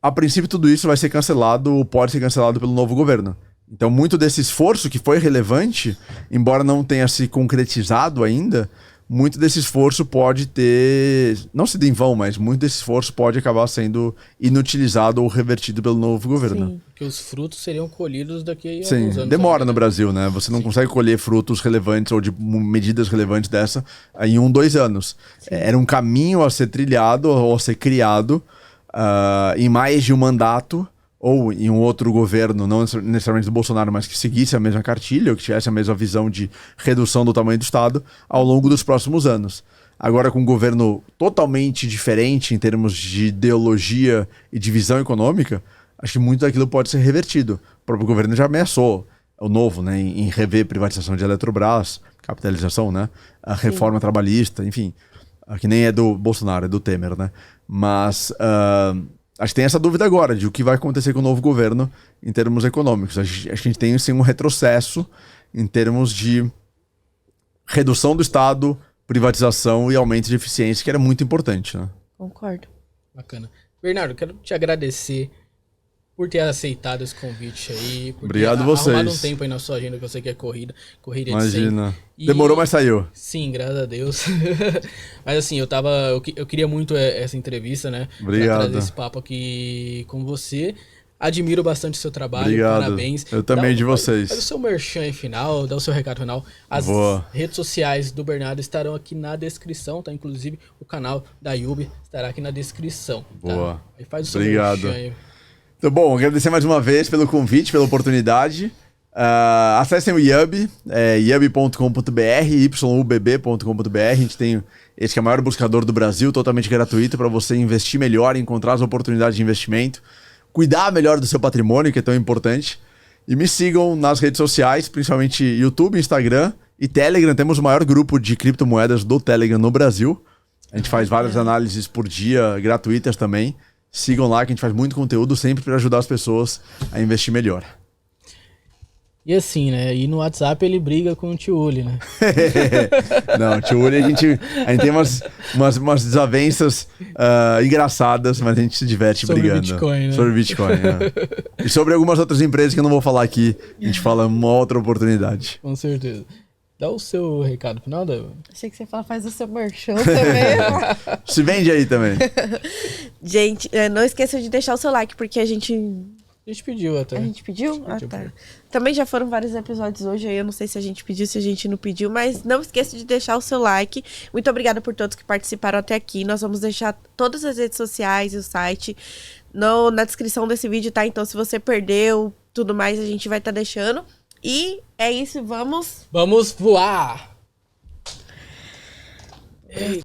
a princípio tudo isso vai ser cancelado ou pode ser cancelado pelo novo governo. Então muito desse esforço que foi relevante, embora não tenha se concretizado ainda, muito desse esforço pode ter, não sido em vão, mas muito desse esforço pode acabar sendo inutilizado ou revertido pelo novo governo. Sim, porque os frutos seriam colhidos daqui a Sim, alguns anos. Demora no Brasil, né? Você não consegue colher frutos relevantes ou de medidas relevantes dessa em 1-2 anos. Era um caminho a ser trilhado ou a ser criado em mais de um mandato, ou em um outro governo, não necessariamente do Bolsonaro, mas que seguisse a mesma cartilha, ou que tivesse a mesma visão de redução do tamanho do Estado ao longo dos próximos anos. Agora, com um governo totalmente diferente em termos de ideologia e de visão econômica, acho que muito daquilo pode ser revertido. O próprio governo já ameaçou, o novo, né, em rever privatização de Eletrobras, capitalização, né, a reforma trabalhista, enfim, que nem é do Bolsonaro, é do Temer, né, mas acho que tem essa dúvida agora de o que vai acontecer com o novo governo em termos econômicos. Acho que a gente tem sim um retrocesso em termos de redução do Estado, privatização e aumento de eficiência, que era muito importante, né? Concordo. Bacana. Bernardo, quero te agradecer por ter aceitado esse convite aí. Por Obrigado ter vocês. arrumado um tempo aí na sua agenda, que eu sei que é corrida Imagina. Demorou, mas saiu. Sim, graças a Deus. Mas assim, eu queria muito essa entrevista, né? Obrigado. Pra trazer esse papo aqui com você. Admiro bastante o seu trabalho. Obrigado. Parabéns. Eu também de vocês. Faz o seu merchan final, dá o seu recado final. As redes sociais do Bernardo estarão aqui na descrição, tá? Inclusive o canal da Yubi estará aqui na descrição. Tá? Boa. Aí faz o seu Obrigado. merchan aí. Então, bom, agradecer mais uma vez pelo convite, pela oportunidade. Acessem o Yubi, yubi.com.br, yubb.com.br. A gente tem esse que é o maior buscador do Brasil, totalmente gratuito para você investir melhor, encontrar as oportunidades de investimento, cuidar melhor do seu patrimônio, que é tão importante. E me sigam nas redes sociais, principalmente YouTube, Instagram e Telegram. Temos o maior grupo de criptomoedas do Telegram no Brasil. A gente faz várias análises por dia, gratuitas também. Sigam lá que a gente faz muito conteúdo sempre para ajudar as pessoas a investir melhor. E assim, né? E no WhatsApp ele briga com o Tio Uli, né? Não, Tio Uli, a gente tem umas desavenças engraçadas, mas a gente se diverte sobre brigando. Bitcoin, né? Sobre Bitcoin, E sobre algumas outras empresas que eu não vou falar aqui, a gente fala uma outra oportunidade. Com certeza. Dá o seu recado final, Débora. Achei que você fala, faz o seu merchan também. Se vende aí também. Gente, não esqueça de deixar o seu like, porque a gente A gente pediu até. A gente pediu? A gente Tá. pediu. Também já foram vários episódios hoje, aí eu não sei se a gente pediu, se a gente não pediu, mas não esqueça de deixar o seu like. Muito obrigada por todos que participaram até aqui. Nós vamos deixar todas as redes sociais e o site na descrição desse vídeo, tá? Então, se você perdeu, tudo mais, a gente vai estar deixando. E é isso, vamos... Vamos voar!